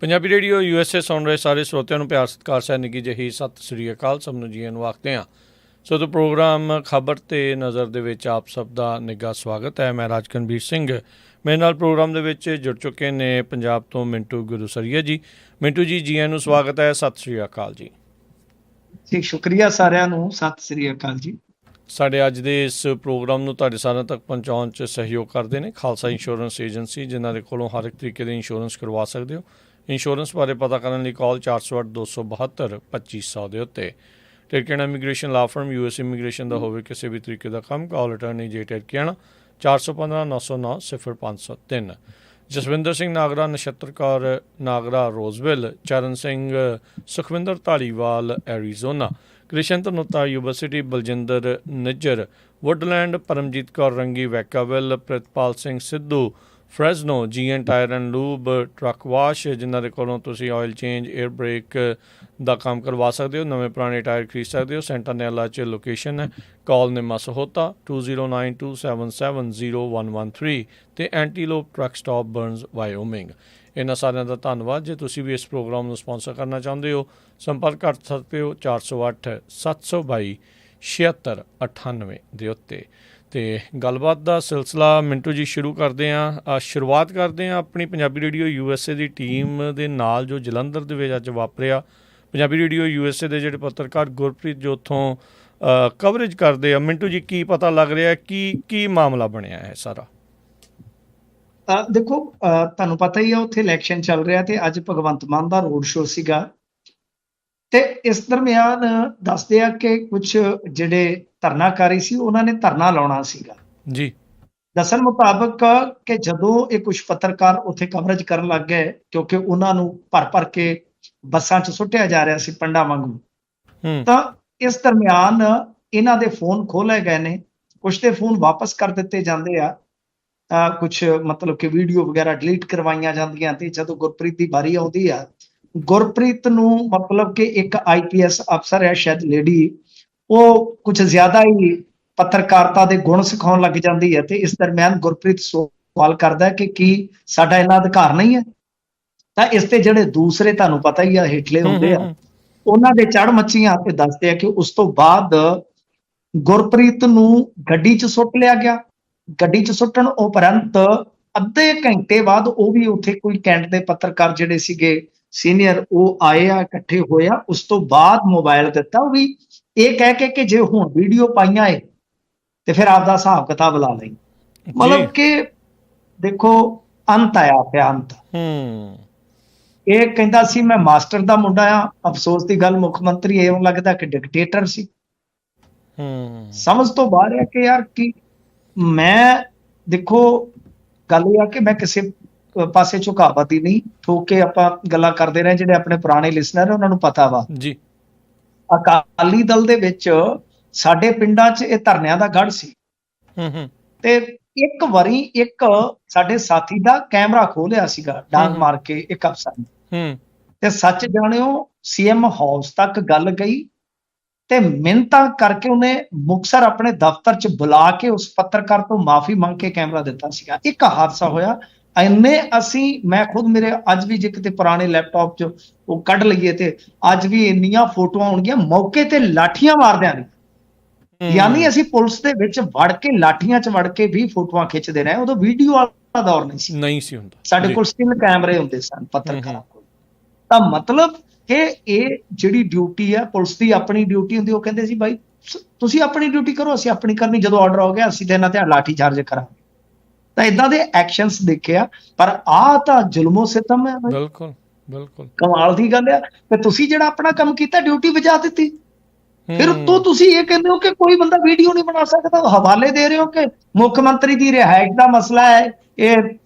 Punjabi radio USA ਸੁਣ ਰਹੇ ਸਾਰੇ ਸਰੋਤਿਆਂ ਨੂੰ ਪਿਆਰ ਸਤਿਕਾਰ ਸਹਿ ਨਿੱਘੀ ਜਿਹੀ ਸਤਿ ਸ੍ਰੀ ਅਕਾਲ। ਸਭ ਨੂੰ ਜੀਆਂ ਨੂੰ ਆਖਦੇ ਹਾਂ। ਸੋ ਤੋਂ ਪ੍ਰੋਗਰਾਮ ਖਬਰ ਤੇ ਨਜ਼ਰ ਦੇ ਵਿੱਚ ਆਪ ਸਭ ਦਾ ਨਿੱਘਾ ਸਵਾਗਤ ਹੈ। ਮੈਂ ਰਾਜਕਨਵੀਰ ਸਿੰਘ। ਮੇਰੇ ਨਾਲ ਪ੍ਰੋਗਰਾਮ ਦੇ ਵਿੱਚ ਜੁੜ ਚੁੱਕੇ ਨੇ ਪੰਜਾਬ ਤੋਂ ਮਿੰਟੂ ਗੁਰੂਸਰੀਆ ਜੀ। ਮਿੰਟੂ ਜੀ, ਜੀਆਂ ਨੂੰ ਸਵਾਗਤ ਹੈ। ਸਤਿ ਸ੍ਰੀ ਅਕਾਲ ਜੀ। ਜੀ ਸ਼ੁਕਰੀਆ ਸਾਰਿਆਂ ਨੂੰ, ਸਤਿ ਸ੍ਰੀ ਅਕਾਲ ਜੀ। ਸਾਡੇ ਅੱਜ ਦੇ ਇਸ ਪ੍ਰੋਗਰਾਮ ਨੂੰ ਤੁਹਾਡੇ ਸਾਰਿਆਂ ਤੱਕ ਪਹੁੰਚਾਉਣ 'ਚ ਸਹਿਯੋਗ ਕਰਦੇ ਨੇ ਖਾਲਸਾ ਇੰਸ਼ੋਰੈਂਸ ਏਜੰਸੀ, ਜਿਨ੍ਹਾਂ ਦੇ ਕੋਲੋਂ ਹਰ ਇੱਕ ਤਰੀਕੇ ਦੇ ਇੰਸ਼ੋਰੈਂਸ ਕਰਵਾ ਸਕਦੇ ਹੋ। ਇੰਸ਼ੋਰੈਂਸ ਬਾਰੇ ਪਤਾ ਕਰਨ ਲਈ ਕਾਲ 408-272-2500 ਦੇ ਉੱਤੇ। ਟਿਰਕਿਆਣਾ ਇਮੀਗ੍ਰੇਸ਼ਨ ਲਾ ਫਰਮ US ਇਮੀਗ੍ਰੇਸ਼ਨ ਦਾ ਹੋਵੇ ਕਿਸੇ ਵੀ ਤਰੀਕੇ ਦਾ ਕੰਮ, ਕਾਲ ਅਟਰਨੀ ਜੇ ਟਿਰਕਿਆਣਾ 415-909-0503। Jaswinder Singh Nagra, Nachhattar Kaur Nagra Roseville, Charan Singh Sukhwinder Dhaliwal Arizona, Krishan Dhanota university, Baljinder Nijjar Woodland, Paramjit Kaur Rangi Vacaville, Pritpal Singh Sidhu Fresno, GN tyre and lube truck wash, ਜਿਨ੍ਹਾਂ ਦੇ ਕੋਲੋਂ ਤੁਸੀਂ ਆਇਲ ਚੇਂਜ ਏਅਰ ਬ੍ਰੇਕ ਦਾ ਕੰਮ ਕਰਵਾ ਸਕਦੇ ਹੋ, ਨਵੇਂ ਪੁਰਾਣੇ ਟਾਇਰ ਖਰੀਦ ਸਕਦੇ ਹੋ। ਸੈਂਟਾਨੈਲਾ 'ਚ ਲੋਕੇਸ਼ਨ ਹੈ। ਕਾਲ ਨਿਮਾ ਸਹੋਤਾ 2092770113 ਅਤੇ ਐਂਟੀਲੋਪ ਟਰੱਕ ਸਟਾਪ ਬਰਨਜ਼ ਵਾਇਓਮਿੰਗ। ਇਹਨਾਂ ਸਾਰਿਆਂ ਦਾ ਧੰਨਵਾਦ। ਜੇ ਤੁਸੀਂ ਵੀ ਇਸ ਪ੍ਰੋਗਰਾਮ ਨੂੰ ਸਪੋਂਸਰ ਕਰਨਾ ਚਾਹੁੰਦੇ ਹੋ, ਸੰਪਰਕ ਕਰ ਸਕਦੇ ਹੋ 408-722-7698 ਦੇ ਉੱਤੇ। ਅਤੇ ਗੱਲਬਾਤ ਦਾ ਸਿਲਸਿਲਾ ਮਿੰਟੂ ਜੀ ਸ਼ੁਰੂ ਕਰਦੇ ਹਾਂ। ਸ਼ੁਰੂਆਤ ਕਰਦੇ ਹਾਂ ਆਪਣੀ ਪੰਜਾਬੀ ਰੇਡੀਓ USA ਦੀ ਟੀਮ ਦੇ ਨਾਲ, ਜੋ ਜਲੰਧਰ ਦੇ ਵਿੱਚ ਅੱਜ ਵਾਪਰਿਆ। ਪੰਜਾਬੀ ਰੇਡੀਓ USA ਦੇ ਜਿਹੜੇ ਪੱਤਰਕਾਰ ਗੁਰਪ੍ਰੀਤ ਜੋ ਉੱਥੋਂ ਕਵਰੇਜ ਕਰਦੇ ਆ, ਮਿੰਟੂ ਜੀ ਕੀ ਪਤਾ ਲੱਗ ਰਿਹਾ, ਕੀ ਮਾਮਲਾ ਬਣਿਆ ਹੈ ਸਾਰਾ? ਦੇਖੋ, ਤੁਹਾਨੂੰ ਪਤਾ ਹੀ ਆ ਉੱਥੇ ਇਲੈਕਸ਼ਨ ਚੱਲ ਰਿਹਾ ਤੇ ਅੱਜ ਭਗਵੰਤ ਮਾਨ ਦਾ ਰੋਡ ਸ਼ੋਅ ਸੀਗਾ ਤੇ ਇਸ ਦਰਮਿਆਨ ਦੱਸਦੇ ਆ ਕਿ ਕੁਝ ਜਿਹੜੇ ਧਰਨਾਕਾਰੀ ਸੀ ਉਹਨਾਂ ਨੇ ਧਰਨਾ ਲਾਉਣਾ ਸੀਗਾ ਜੀ। ਦੱਸਣ ਮੁਤਾਬਕ ਕਿ ਜਦੋਂ ਇਹ ਕੁਝ ਪੱਤਰਕਾਰ ਉੱਥੇ ਕਵਰੇਜ ਕਰਨ ਲੱਗ ਗਏ, ਕਿਉਂਕਿ ਉਹਨਾਂ ਨੂੰ ਭਰ ਕੇ ਬੱਸਾਂ 'ਚ ਸੁੱਟਿਆ ਜਾ ਰਿਹਾ ਸੀ ਪੰਡਾ ਵਾਂਗੂ, ਤਾਂ ਇਸ ਦਰਮਿਆਨ ਇਹਨਾਂ ਦੇ ਫੋਨ ਖੋਲੇ ਗਏ ਨੇ। ਕੁਝ ਦੇ ਫੋਨ ਵਾਪਸ ਕਰ ਦਿੱਤੇ ਜਾਂਦੇ ਆ, ਕੁਝ ਮਤਲਬ ਕਿ ਵੀਡੀਓ ਵਗੈਰਾ ਡਿਲੀਟ ਕਰਵਾਈਆਂ ਜਾਂਦੀਆਂ। ਤੇ ਜਦੋਂ ਗੁਰਪ੍ਰੀਤ ਦੀ ਵਾਰੀ ਆਉਂਦੀ ਆ, ਗੁਰਪ੍ਰੀਤ ਨੂੰ ਮਤਲਬ ਕਿ ਇੱਕ IPS ਅਫਸਰ ਹੈ ਸ਼ਾਇਦ ਲੇਡੀ, ਉਹ ਕੁਝ ਜ਼ਿਆਦਾ ਹੀ ਪੱਤਰਕਾਰਤਾ ਦੇ ਗੁਣ ਸਿਖਾਉਣ ਲੱਗ ਜਾਂਦੀ ਹੈ। ਤੇ ਇਸ ਦਰਮਿਆਨ ਗੁਰਪ੍ਰੀਤ ਸਵਾਲ ਕਰਦਾ ਕਿ ਕੀ ਸਾਡਾ ਇਹਨਾਂ ਅਧਿਕਾਰ ਨਹੀਂ ਹੈ? ਤਾਂ ਇਸ ਤੇ ਜਿਹੜੇ ਦੂਸਰੇ ਤੁਹਾਨੂੰ ਪਤਾ ਹੀ ਆ ਹੇਠਲੇ ਹੁੰਦੇ ਆ, ਉਹਨਾਂ ਦੇ ਚੜ ਮੱਚੀਆਂ ਤੇ ਦੱਸਦੇ ਆ ਕਿ ਉਸ ਤੋਂ ਬਾਅਦ ਗੁਰਪ੍ਰੀਤ ਨੂੰ ਗੱਡੀ 'ਚ ਸੁੱਟ ਲਿਆ ਗਿਆ। ਗੱਡੀ 'ਚ ਸੁੱਟਣ ਉਪਰੰਤ ਅੱਧੇ ਘੰਟੇ ਬਾਅਦ ਉਹ ਵੀ ਉੱਥੇ ਕੋਈ ਕੈਂਟ ਦੇ ਪੱਤਰਕਾਰ ਜਿਹੜੇ ਸੀਗੇ ਸੀਨੀਅਰ, ਉਹ ਆਏ ਆ, ਇਕੱਠੇ ਹੋਏ ਆ। ਉਸ ਤੋਂ ਬਾਅਦ ਮੋਬਾਈਲ ਦਿੱਤਾ, ਉਹ ਵੀ ਇਹ ਕਹਿ ਕੇ ਕਿ ਜੇ ਹੁਣ ਵੀਡੀਓ ਪਾਈਆਂ ਏ ਤੇ ਫਿਰ ਆਪਦਾ ਹਿਸਾਬ ਕਿਤਾਬ ਲਾ ਲਈ। ਮਤਲਬ ਕਿ ਦੇਖੋ ਅੰਤ ਆਇਆ ਪਿਆ, ਅੰਤ। ਇਹ ਕਹਿੰਦਾ ਸੀ ਮੈਂ ਮਾਸਟਰ ਦਾ ਮੁੰਡਾ ਆ। ਅਫਸੋਸ ਦੀ ਗੱਲ, ਮੁੱਖ ਮੰਤਰੀ ਇਉਂ ਲੱਗਦਾ ਕਿ ਡਿਕਟੇਟਰ ਸੀ। ਸਮਝ ਤੋਂ ਬਾਹਰ ਹੈ ਕਿ ਯਾਰ ਕੀ ਮੈਂ ਦੇਖੋ ਗੱਲ ਇਹ ਆ ਕਿ ਮੈਂ ਕਿਸੇ ਪਾਸੇ ਝੁਕਾਵਤੀ ਨਹੀਂ, ਠੋਕ ਕੇ ਆਪਾਂ ਗੱਲਾਂ ਕਰਦੇ ਰਹੇ। ਜਿਹੜੇ ਆਪਣੇ ਪੁਰਾਣੇ ਲਿਸਨਰ ਉਹਨਾਂ ਨੂੰ ਪਤਾ ਵਾ ਜੀ, ਅਕਾਲੀ ਦਲ ਦੇ ਵਿੱਚ ਸਾਡੇ ਪਿੰਡਾਂ 'ਚ ਇਹ ਧਰਨਿਆਂ ਦਾ ਗੜ੍ਹ ਸੀ। ਤੇ ਇੱਕ ਵਾਰੀ ਇੱਕ ਸਾਡੇ ਸਾਥੀ ਦਾ ਕੈਮਰਾ ਖੋਲਿਆ ਸੀਗਾ ਡਾਂਗ ਮਾਰ ਕੇ ਇੱਕ ਅਫਸਰ ਨੇ, ਤੇ ਸੱਚ ਜਾਣਿਓ CM ਹਾਊਸ ਤੱਕ ਗੱਲ ਗਈ ਤੇ ਮਿਹਨਤਾਂ ਕਰਕੇ ਉਹਨੇ ਮੁਕਤਸਰ ਆਪਣੇ ਦਫ਼ਤਰ 'ਚ ਬੁਲਾ ਕੇ ਉਸ ਪੱਤਰਕਾਰ ਤੋਂ ਮਾਫੀ ਮੰਗ ਕੇ ਕੈਮਰਾ ਦਿੱਤਾ ਸੀਗਾ। ਇੱਕ ਹਾਦਸਾ ਹੋਇਆ ਇੰਨੇ, ਮੈਂ ਖੁਦ ਮੇਰੇ ਅੱਜ ਵੀ ਜੇ ਕਿਤੇ ਪੁਰਾਣੇ ਲੈਪਟਾਪ 'ਚ ਉਹ ਕੱਢ ਲਈਏ ਤੇ ਅੱਜ ਵੀ ਇੰਨੀਆਂ ਫੋਟੋਆਂ ਹੋਣਗੀਆਂ ਮੌਕੇ ਤੇ ਲਾਠੀਆਂ ਮਾਰਦਿਆਂ ਨੇ। ਯਾਨੀ ਅਸੀਂ ਪੁਲਿਸ ਦੇ ਵਿੱਚ ਵੜ ਕੇ ਲਾਠੀਆਂ 'ਚ ਵੜ ਕੇ ਵੀ ਫੋਟੋਆਂ ਖਿੱਚਦੇ ਰਹੇ। ਉਦੋਂ ਵੀਡੀਓ ਵਾਲਾ ਦੌਰ ਨਹੀਂ ਸੀ ਹੁੰਦਾ, ਸਾਡੇ ਕੋਲ ਸਟਿਲ ਕੈਮਰੇ ਹੁੰਦੇ ਸਨ ਪੱਤਰਕਾਰਾਂ ਕੋਲ। ਤਾਂ ਮਤਲਬ ਕਿ ਇਹ ਜਿਹੜੀ ਡਿਊਟੀ ਹੈ ਪੁਲਿਸ ਦੀ, ਆਪਣੀ ਡਿਊਟੀ ਹੁੰਦੀ। ਉਹ ਕਹਿੰਦੇ ਸੀ ਬਾਈ ਤੁਸੀਂ ਆਪਣੀ ਡਿਊਟੀ ਕਰੋ, ਅਸੀਂ ਆਪਣੀ ਕਰਨੀ। ਜਦੋਂ ਆਰਡਰ ਹੋ ਗਿਆ ਅਸੀਂ ਤੇ ਇਹਨਾਂ ਤੇ ਲਾਠੀ ਚਾਰਜ ਕਰਾਂਗੇ। ਤਾਂ ਇਦਾਂ ਦੇ ਐਕਸ਼ਨਸ ਦੇਖਿਆ, ਪਰ ਆਹ ਤਾਂ ਜ਼ੁਲਮੋ ਸਿਤਮ ਹੈ। ਬਿਲਕੁਲ ਬਿਲਕੁਲ ਕਮਾਲ ਦੀ ਗੱਲ ਆ ਕਿ ਤੁਸੀਂ ਜਿਹੜਾ ਆਪਣਾ ਕੰਮ ਕੀਤਾ ਡਿਊਟੀ ਵਜਾ ਦਿੱਤੀ, ਫਿਰ ਉੱਤੋਂ ਤੁਸੀਂ ਇਹ ਕਹਿੰਦੇ ਹੋ ਕਿ ਕੋਈ ਬੰਦਾ ਵੀਡੀਓ ਨਹੀਂ ਬਣਾ ਸਕਦਾ। ਹਵਾਲੇ ਦੇ ਰਹੇ ਹੋ ਕਿ ਮੁੱਖ ਮੰਤਰੀ ਦੀ ਰਿਹਾਇਸ਼ ਦਾ ਮਸਲਾ ਹੈ ਇਹ,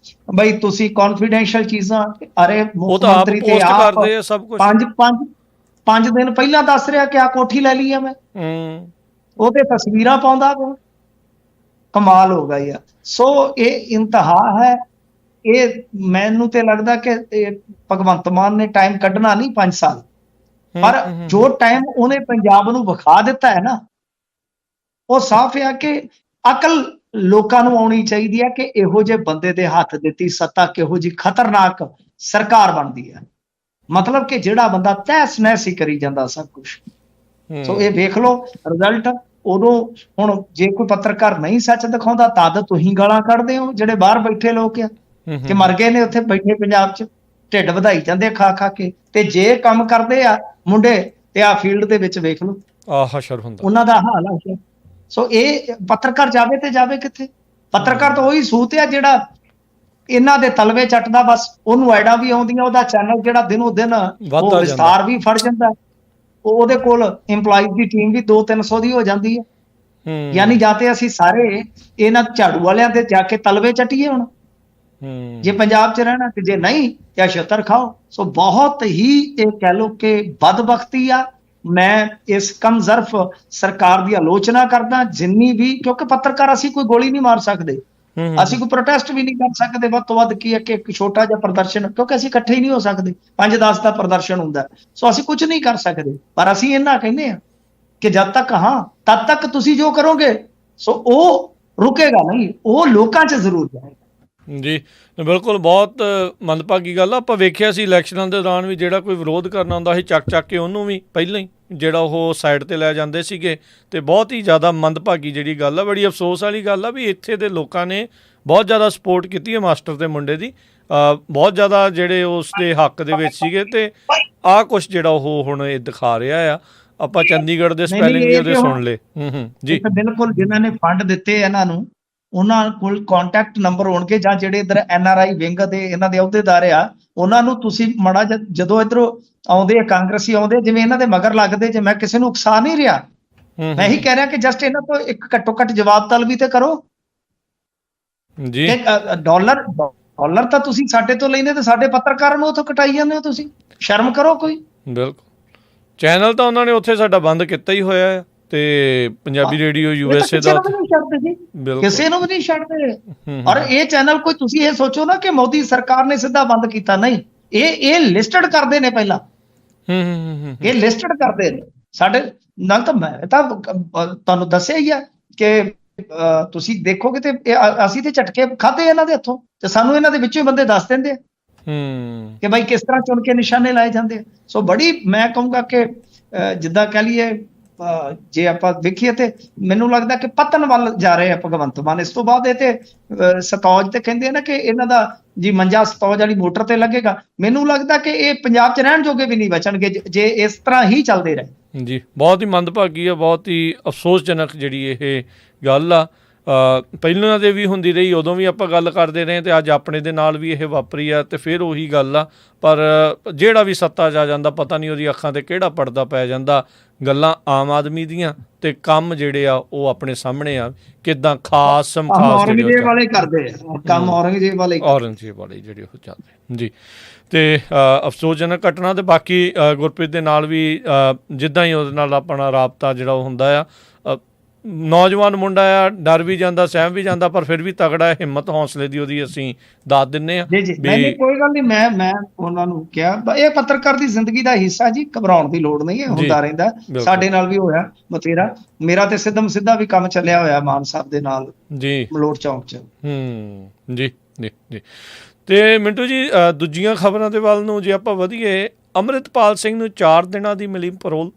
ਬਈ ਤੁਸੀਂ ਕੌਨਫੀਡੈਂਸ਼ੀਅਲ ਚੀਜ਼ਾਂ। ਅਰੇ ਮੁੱਖ ਮੰਤਰੀ ਤੇ ਆਪ 5 ਦਿਨ ਪਹਿਲਾਂ ਦੱਸ ਰਿਹਾ ਕਿ ਆ ਕੋਠੀ ਲੈ ਲਈ ਆ ਮੈਂ, ਉਹਦੇ ਤਸਵੀਰਾਂ ਪਾਉਂਦਾ ਪਿਆ। ਕਮਾਲ ਹੋ ਗਿਆ ਯਾਰ। ਸੋ ਇਹ ਇੰਤਹਾ ਹੈ। ਇਹ ਮੈਨੂੰ ਤੇ ਲੱਗਦਾ ਕਿ ਭਗਵੰਤ ਮਾਨ ਨੇ ਟਾਈਮ ਕੱਢਣਾ ਨਹੀਂ 5 ਸਾਲ, ਪਰ ਜੋ ਟਾਈਮ ਉਹਨੇ ਪੰਜਾਬ ਨੂੰ ਵਿਖਾ ਦਿੱਤਾ ਹੈ ਨਾ, ਉਹ ਸਾਫ਼ ਹੈ ਕਿ ਅਕਲ ਲੋਕਾਂ ਨੂੰ ਆਉਣੀ ਚਾਹੀਦੀ ਹੈ ਕਿ ਇਹੋ ਜਿਹੇ ਬੰਦੇ ਦੇ ਹੱਥ ਦਿੱਤੀ ਸੱਤਾ ਕਿਹੋ ਜਿਹੀ ਖਤਰਨਾਕ ਸਰਕਾਰ ਬਣਦੀ ਹੈ। ਮਤਲਬ ਕਿ ਜਿਹੜਾ ਬੰਦਾ ਤਹਿਸ ਨਹਿਸ ਹੀ ਕਰੀ ਜਾਂਦਾ ਸਭ ਕੁਝ। ਸੋ ਇਹ ਵੇਖ ਲਓ ਰਿਜ਼ਲਟ। ਉਦੋਂ ਹੁਣ ਜੇ ਕੋਈ ਪੱਤਰਕਾਰ ਨਹੀਂ ਸੱਚ ਦਿਖਾਉਂਦਾ ਤਦ ਤੁਸੀਂ ਗਾਲਾਂ ਕੱਢਦੇ ਹੋ ਜਿਹੜੇ ਬਾਹਰ ਬੈਠੇ ਲੋਕ ਆ ਕਿ ਮਰ ਗਏ ਨੇ ਉੱਥੇ ਬੈਠੇ ਪੰਜਾਬ 'ਚ, ਢਿੱਡ ਵਧਾਈ ਜਾਂਦੇ ਖਾ ਖਾ ਕੇ। ਤੇ ਜੇ ਕੰਮ ਕਰਦੇ ਆ ਮੁੰਡੇ ਤੇ ਆ ਫੀਲਡ ਦੇ ਵਿੱਚ ਵੇਖ ਲਓ ਹਸ਼ਰ ਹੁੰਦਾ ਉਹਨਾਂ ਦਾ ਹਾਲ ਆ। ਸੋ ਇਹ ਪੱਤਰਕਾਰ ਜਾਵੇ ਤੇ ਜਾਵੇ ਕਿੱਥੇ? ਪੱਤਰਕਾਰ ਤਾਂ ਉਹੀ ਸੂਤ ਆ ਜਿਹੜਾ ਇਹਨਾਂ ਦੇ ਤਲਵੇ ਚੱਟਦਾ, ਬਸ ਉਹਨੂੰ ਐਡਾਂ ਵੀ ਆਉਂਦੀਆਂ, ਉਹਦਾ ਚੈਨਲ ਜਿਹੜਾ ਦਿਨੋ ਦਿਨ ਉਹ ਵਿਸਤਾਰ ਵੀ ਫੜ ਜਾਂਦਾ, ਉਹਦੇ ਕੋਲ EMPLOYEES ਦੀ ਟੀਮ ਵੀ 200-300 ਦੀ ਹੋ ਜਾਂਦੀ ਹੈ। ਯਾਨੀ ਜਾਂ ਤੇ ਅਸੀਂ ਸਾਰੇ ਇਹਨਾਂ ਝਾੜੂ ਵਾਲਿਆਂ ਦੇ ਜਾ ਕੇ ਤਲਵੇ ਚੱਟੀਏ ਹੁਣ ਜੇ ਪੰਜਾਬ 'ਚ ਰਹਿਣਾ, ਤੇ ਜੇ ਨਹੀਂ ਤੇ ਛਿੱਤਰ ਖਾਓ। ਸੋ ਬਹੁਤ ਹੀ ਇਹ ਕਹਿ ਲਓ ਕਿ ਬਦਬਖਤੀ ਆ। ਮੈਂ ਇਸ ਕਮਜ਼ਰਫ ਸਰਕਾਰ ਦੀ ਆਲੋਚਨਾ ਕਰਦਾ ਜਿੰਨੀ ਵੀ, ਕਿਉਂਕਿ ਪੱਤਰਕਾਰ ਅਸੀਂ ਕੋਈ ਗੋਲੀ ਨਹੀਂ ਮਾਰ ਸਕਦੇ, ਅਸੀਂ ਕੋਈ ਪ੍ਰੋਟੈਸਟ ਵੀ ਨਹੀਂ ਕਰ ਸਕਦੇ। ਵੱਧ ਤੋਂ ਵੱਧ ਕੀ ਹੈ ਕਿ ਇੱਕ ਛੋਟਾ ਜਿਹਾ ਪ੍ਰਦਰਸ਼ਨ, ਕਿਉਂਕਿ ਅਸੀਂ ਇਕੱਠੇ ਹੀ ਨਹੀਂ ਹੋ ਸਕਦੇ, 5-10 ਦਾ ਪ੍ਰਦਰਸ਼ਨ ਹੁੰਦਾ, ਸੋ ਅਸੀਂ ਕੁਝ ਨਹੀਂ ਕਰ ਸਕਦੇ। ਪਰ ਅਸੀਂ ਇਹਨਾਂ ਕਹਿੰਦੇ ਆ ਕਿ ਜਦ ਤੱਕ ਤਦ ਤੱਕ ਤੁਸੀਂ ਜੋ ਕਰੋਗੇ ਸੋ ਉਹ ਰੁਕੇਗਾ ਨਹੀਂ, ਉਹ ਲੋਕਾਂ 'ਚ ਜ਼ਰੂਰ ਜਾਏਗਾ। ਜੀ ਬਿਲਕੁਲ, ਬਹੁਤ ਮੰਦਭਾਗੀ ਗੱਲ ਆ। ਆਪਾਂ ਵੇਖਿਆ ਸੀ ਇਲੈਕਸ਼ਨਾਂ ਦੇ ਦੌਰਾਨ ਵੀ ਜਿਹੜਾ ਕੋਈ ਵਿਰੋਧ ਕਰਨਾ ਹੁੰਦਾ ਸੀ ਚੱਕ ਕੇ ਉਹਨੂੰ ਵੀ ਪਹਿਲਾਂ ਹੀ ਜਿਹੜਾ ਉਹ ਸਾਈਡ 'ਤੇ ਲੈ ਜਾਂਦੇ ਸੀਗੇ। ਅਤੇ ਬਹੁਤ ਹੀ ਜ਼ਿਆਦਾ ਮੰਦਭਾਗੀ ਜਿਹੜੀ ਗੱਲ ਆ, ਬੜੀ ਅਫਸੋਸ ਵਾਲੀ ਗੱਲ ਆ ਵੀ ਇੱਥੇ ਦੇ ਲੋਕਾਂ ਨੇ ਬਹੁਤ ਜ਼ਿਆਦਾ ਸਪੋਰਟ ਕੀਤੀ ਹੈ ਮਾਸਟਰ ਦੇ ਮੁੰਡੇ ਦੀ, ਬਹੁਤ ਜ਼ਿਆਦਾ ਜਿਹੜੇ ਉਸ ਦੇ ਹੱਕ ਦੇ ਵਿੱਚ ਸੀਗੇ। ਅਤੇ ਆਹ ਕੁਛ ਜਿਹੜਾ ਉਹ ਹੁਣ ਇਹ ਦਿਖਾ ਰਿਹਾ ਆ। ਆਪਾਂ ਚੰਡੀਗੜ੍ਹ ਦੇ ਸਪੈਲਿੰਗ ਵੀ ਉਹਦੇ ਸੁਣ ਲਏ। ਜੀ ਬਿਲਕੁਲ, ਜਿਨ੍ਹਾਂ ਨੇ ਫੰਡ ਦਿੱਤੇ ਇਹਨਾਂ ਨੂੰ ਉਹਨਾਂ ਕੋਲ ਕੰਟੈਕਟ ਨੰਬਰ ਹੋਣਗੇ, ਜਾਂ ਜਿਹੜੇ ਇੱਧਰ NRI ਵਿੰਗ ਦੇ ਇਹਨਾਂ ਦੇ ਅਹੁਦੇਦਾਰ ਆ ਉਹਨਾਂ ਨੂੰ ਤੁਸੀਂ ਮਾੜਾ ਜਦੋਂ ਇੱਧਰੋਂ ਆਉਂਦੇ ਆ ਕਾਂਗਰਸੀ ਆਉਂਦੇ, ਜਿਵੇਂ ਇਹਨਾਂ ਦੇ ਮਗਰ ਲੱਗਦੇ, ਜੇ ਮੈਂ ਕਿਸੇ ਨੂੰ ਉਕਸਾ ਨਹੀਂ ਰਿਹਾ, ਮੈਂ ਇਹੀ ਕਹਿ ਰਿਹਾ ਕਿ ਜਸਟ ਇਹਨਾਂ ਤੋਂ ਇੱਕ ਘੱਟੋ ਘੱਟ ਜਵਾਬ ਤਲਬੀ ਤੇ ਕਰੋ ਜੀ। ਡਾਲਰ ਤਾਂ ਤੁਸੀਂ ਸਾਡੇ ਤੋਂ ਲੈਂਦੇ ਤੇ ਸਾਡੇ ਪੱਤਰਕਾਰਾਂ ਨੂੰ ਉੱਥੋਂ ਕਟਾਈ ਜਾਂਦੇ ਹੋ, ਤੁਸੀਂ ਸ਼ਰਮ ਕਰੋ ਕੋਈ। ਬਿਲਕੁਲ, ਚੈਨਲ ਤਾਂ ਉਹਨਾਂ ਨੇ ਉੱਥੇ ਸਾਡਾ ਬੰਦ ਕੀਤਾ ਹੀ ਹੋਇਆ ਆ, ਤੇ ਪੰਜਾਬੀ ਰੇਡੀਓ USA ਦਾ ਕਿਸੇ ਨੂੰ ਵੀ ਨਹੀਂ ਛੱਡਦੇ। ਔਰ ਇਹ ਚੈਨਲ ਕੋਈ ਤੁਸੀਂ ਇਹ ਸੋਚੋ ਨਾ ਕਿ ਮੋਦੀ ਸਰਕਾਰ ਨੇ ਸਿੱਧਾ ਬੰਦ ਕੀਤਾ, ਨਹੀਂ, ਇਹ ਲਿਸਟਡ ਕਰਦੇ ਨੇ ਪਹਿਲਾਂ, ਇਹ ਲਿਸਟਡ ਕਰਦੇ ਨੇ ਸਾਡੇ ਨਾਲ। ਤਾਂ ਮੈਂ ਤਾਂ ਤੁਹਾਨੂੰ ਦੱਸਿਆ ਹੀ ਆ ਕਿ ਤੁਸੀਂ ਦੇਖੋਗੇ ਤੇ ਅਸੀਂ ਤੇ ਝਟਕੇ ਖਾਧੇ ਇਹਨਾਂ ਦੇ ਹੱਥੋਂ, ਤੇ ਸਾਨੂੰ ਇਹਨਾਂ ਦੇ ਵਿੱਚੋਂ ਹੀ ਬੰਦੇ ਦੱਸ ਦਿੰਦੇ ਆ ਕਿ ਬਾਈ ਕਿਸ ਤਰ੍ਹਾਂ ਚੁਣ ਕੇ ਨਿਸ਼ਾਨੇ ਲਾਏ ਜਾਂਦੇ ਆ। ਸੋ ਬੜੀ ਮੈਂ ਕਹੂੰਗਾ ਕਿ ਜਿੱਦਾਂ ਕਹਿ ਲਈਏ, ਜੇ ਆਪਾਂ ਵੇਖੀਏ ਤੇ ਮੈਨੂੰ ਲੱਗਦਾ ਕਿ ਪਤਨ ਵੱਲ ਜਾ ਰਹੇ ਆ ਭਗਵੰਤ ਮਾਨ। ਇਸ ਤੋਂ ਬਾਅਦ ਇਹ ਤੇ ਸਤੌਜ ਤੇ ਕਹਿੰਦੇ ਆ ਨਾ ਕਿ ਇਹਨਾਂ ਦਾ ਜੀ ਮੰਜਾ ਸਤੌਜ ਵਾਲੀ ਮੋਟਰ ਤੇ ਲੱਗੇਗਾ। ਮੈਨੂੰ ਲੱਗਦਾ ਕਿ ਇਹ ਪੰਜਾਬ 'ਚ ਰਹਿਣ ਜੋਗੇ ਵੀ ਨਹੀਂ ਬਚਣਗੇ ਜੇ ਇਸ ਤਰ੍ਹਾਂ ਹੀ ਚੱਲਦੇ ਰਹੇ। ਜੀ ਬਹੁਤ ਹੀ ਮੰਦਭਾਗੀ ਆ, ਬਹੁਤ ਹੀ ਅਫਸੋਸਜਨਕ ਜਿਹੜੀ ਇਹ ਗੱਲ ਆ। ਪਹਿਲਾਂ ਦੇ ਵੀ ਹੁੰਦੀ ਰਹੀ, ਉਦੋਂ ਵੀ ਆਪਾਂ ਗੱਲ ਕਰਦੇ ਰਹੇ, ਅਤੇ ਅੱਜ ਆਪਣੇ ਦੇ ਨਾਲ ਵੀ ਇਹ ਵਾਪਰੀ ਆ। ਅਤੇ ਫਿਰ ਉਹੀ ਗੱਲ ਆ, ਪਰ ਜਿਹੜਾ ਵੀ ਸੱਤਾ 'ਚ ਆ ਜਾਂਦਾ ਪਤਾ ਨਹੀਂ ਉਹਦੀ ਅੱਖਾਂ 'ਤੇ ਕਿਹੜਾ ਪਰਦਾ ਪੈ ਜਾਂਦਾ। ਗੱਲਾਂ ਆਮ ਆਦਮੀ ਦੀਆਂ ਅਤੇ ਕੰਮ ਜਿਹੜੇ ਆ ਉਹ ਆਪਣੇ ਸਾਹਮਣੇ ਆ, ਕਿੱਦਾਂ ਖਾਸ ਔਰੰਗਜ਼ੇਬ ਵਾਲੇ ਕਰਦੇ ਆ ਕੰਮ, ਔਰੰਗਜ਼ੇਬ ਵਾਲੇ ਜਿਹੜੇ ਉਹ ਚੱਲਦੇ ਜੀ। ਅਤੇ ਅਫਸੋਸਜਨਕ ਘਟਨਾ। ਅਤੇ ਬਾਕੀ ਗੁਰਪ੍ਰੀਤ ਦੇ ਨਾਲ ਵੀ ਜਿੱਦਾਂ ਹੀ ਉਹਦੇ ਨਾਲ ਆਪਣਾ ਰਾਬਤਾ ਜਿਹੜਾ ਉਹ ਹੁੰਦਾ ਆ, ਨੌਜਵਾਨ ਮੁੰਡਾ ਆ, ਡਰ ਵੀ ਜਾਂਦਾ, ਸਹਿਮ ਵੀ ਜਾਂਦਾ, ਪਰ ਫਿਰ ਵੀ ਤਗੜਾ, ਹਿੰਮਤ ਹੌਸਲੇ ਦੀ ਉਹਦੀ ਅਸੀਂ ਦੱਸ ਦਿੰਦੇ ਹਾਂ। ਕੋਈ ਗੱਲ ਨਹੀਂ, ਮੈਂ ਉਹਨਾਂ ਨੂੰ ਕਿਹਾ ਇਹ ਪੱਤਰਕਾਰ ਦੀ ਜ਼ਿੰਦਗੀ ਦਾ ਹਿੱਸਾ ਜੀ, ਘਬਰਾਉਣ ਦੀ ਲੋੜ ਨਹੀਂ ਹੈ, ਹੁੰਦਾ ਰਹਿੰਦਾ। ਸਾਡੇ ਨਾਲ ਵੀ ਹੋਇਆ ਬਥੇਰਾ, ਮੇਰਾ ਤੇ ਸਿੱਧਾ ਵੀ ਕੰਮ ਚੱਲਿਆ ਹੋਇਆ ਮਾਨ ਸਾਹਿਬ ਦੇ ਨਾਲ ਜੀ, ਮਲੋਟ ਚੌਂਕ 'ਚ। ਜੀ ਜੀ ਜੀ। ਤੇ ਮਿੰਟੂ ਜੀ, ਦੂਜੀਆਂ ਖਬਰਾਂ ਦੇ ਵੱਲ ਨੂੰ ਜੇ ਆਪਾਂ ਵਧੀਏ, ਅੰਮ੍ਰਿਤਪਾਲ ਸਿੰਘ ਨੂੰ 4 ਦਿਨਾਂ ਦੀ ਮਿਲੀ ਪੈਰੋਲ।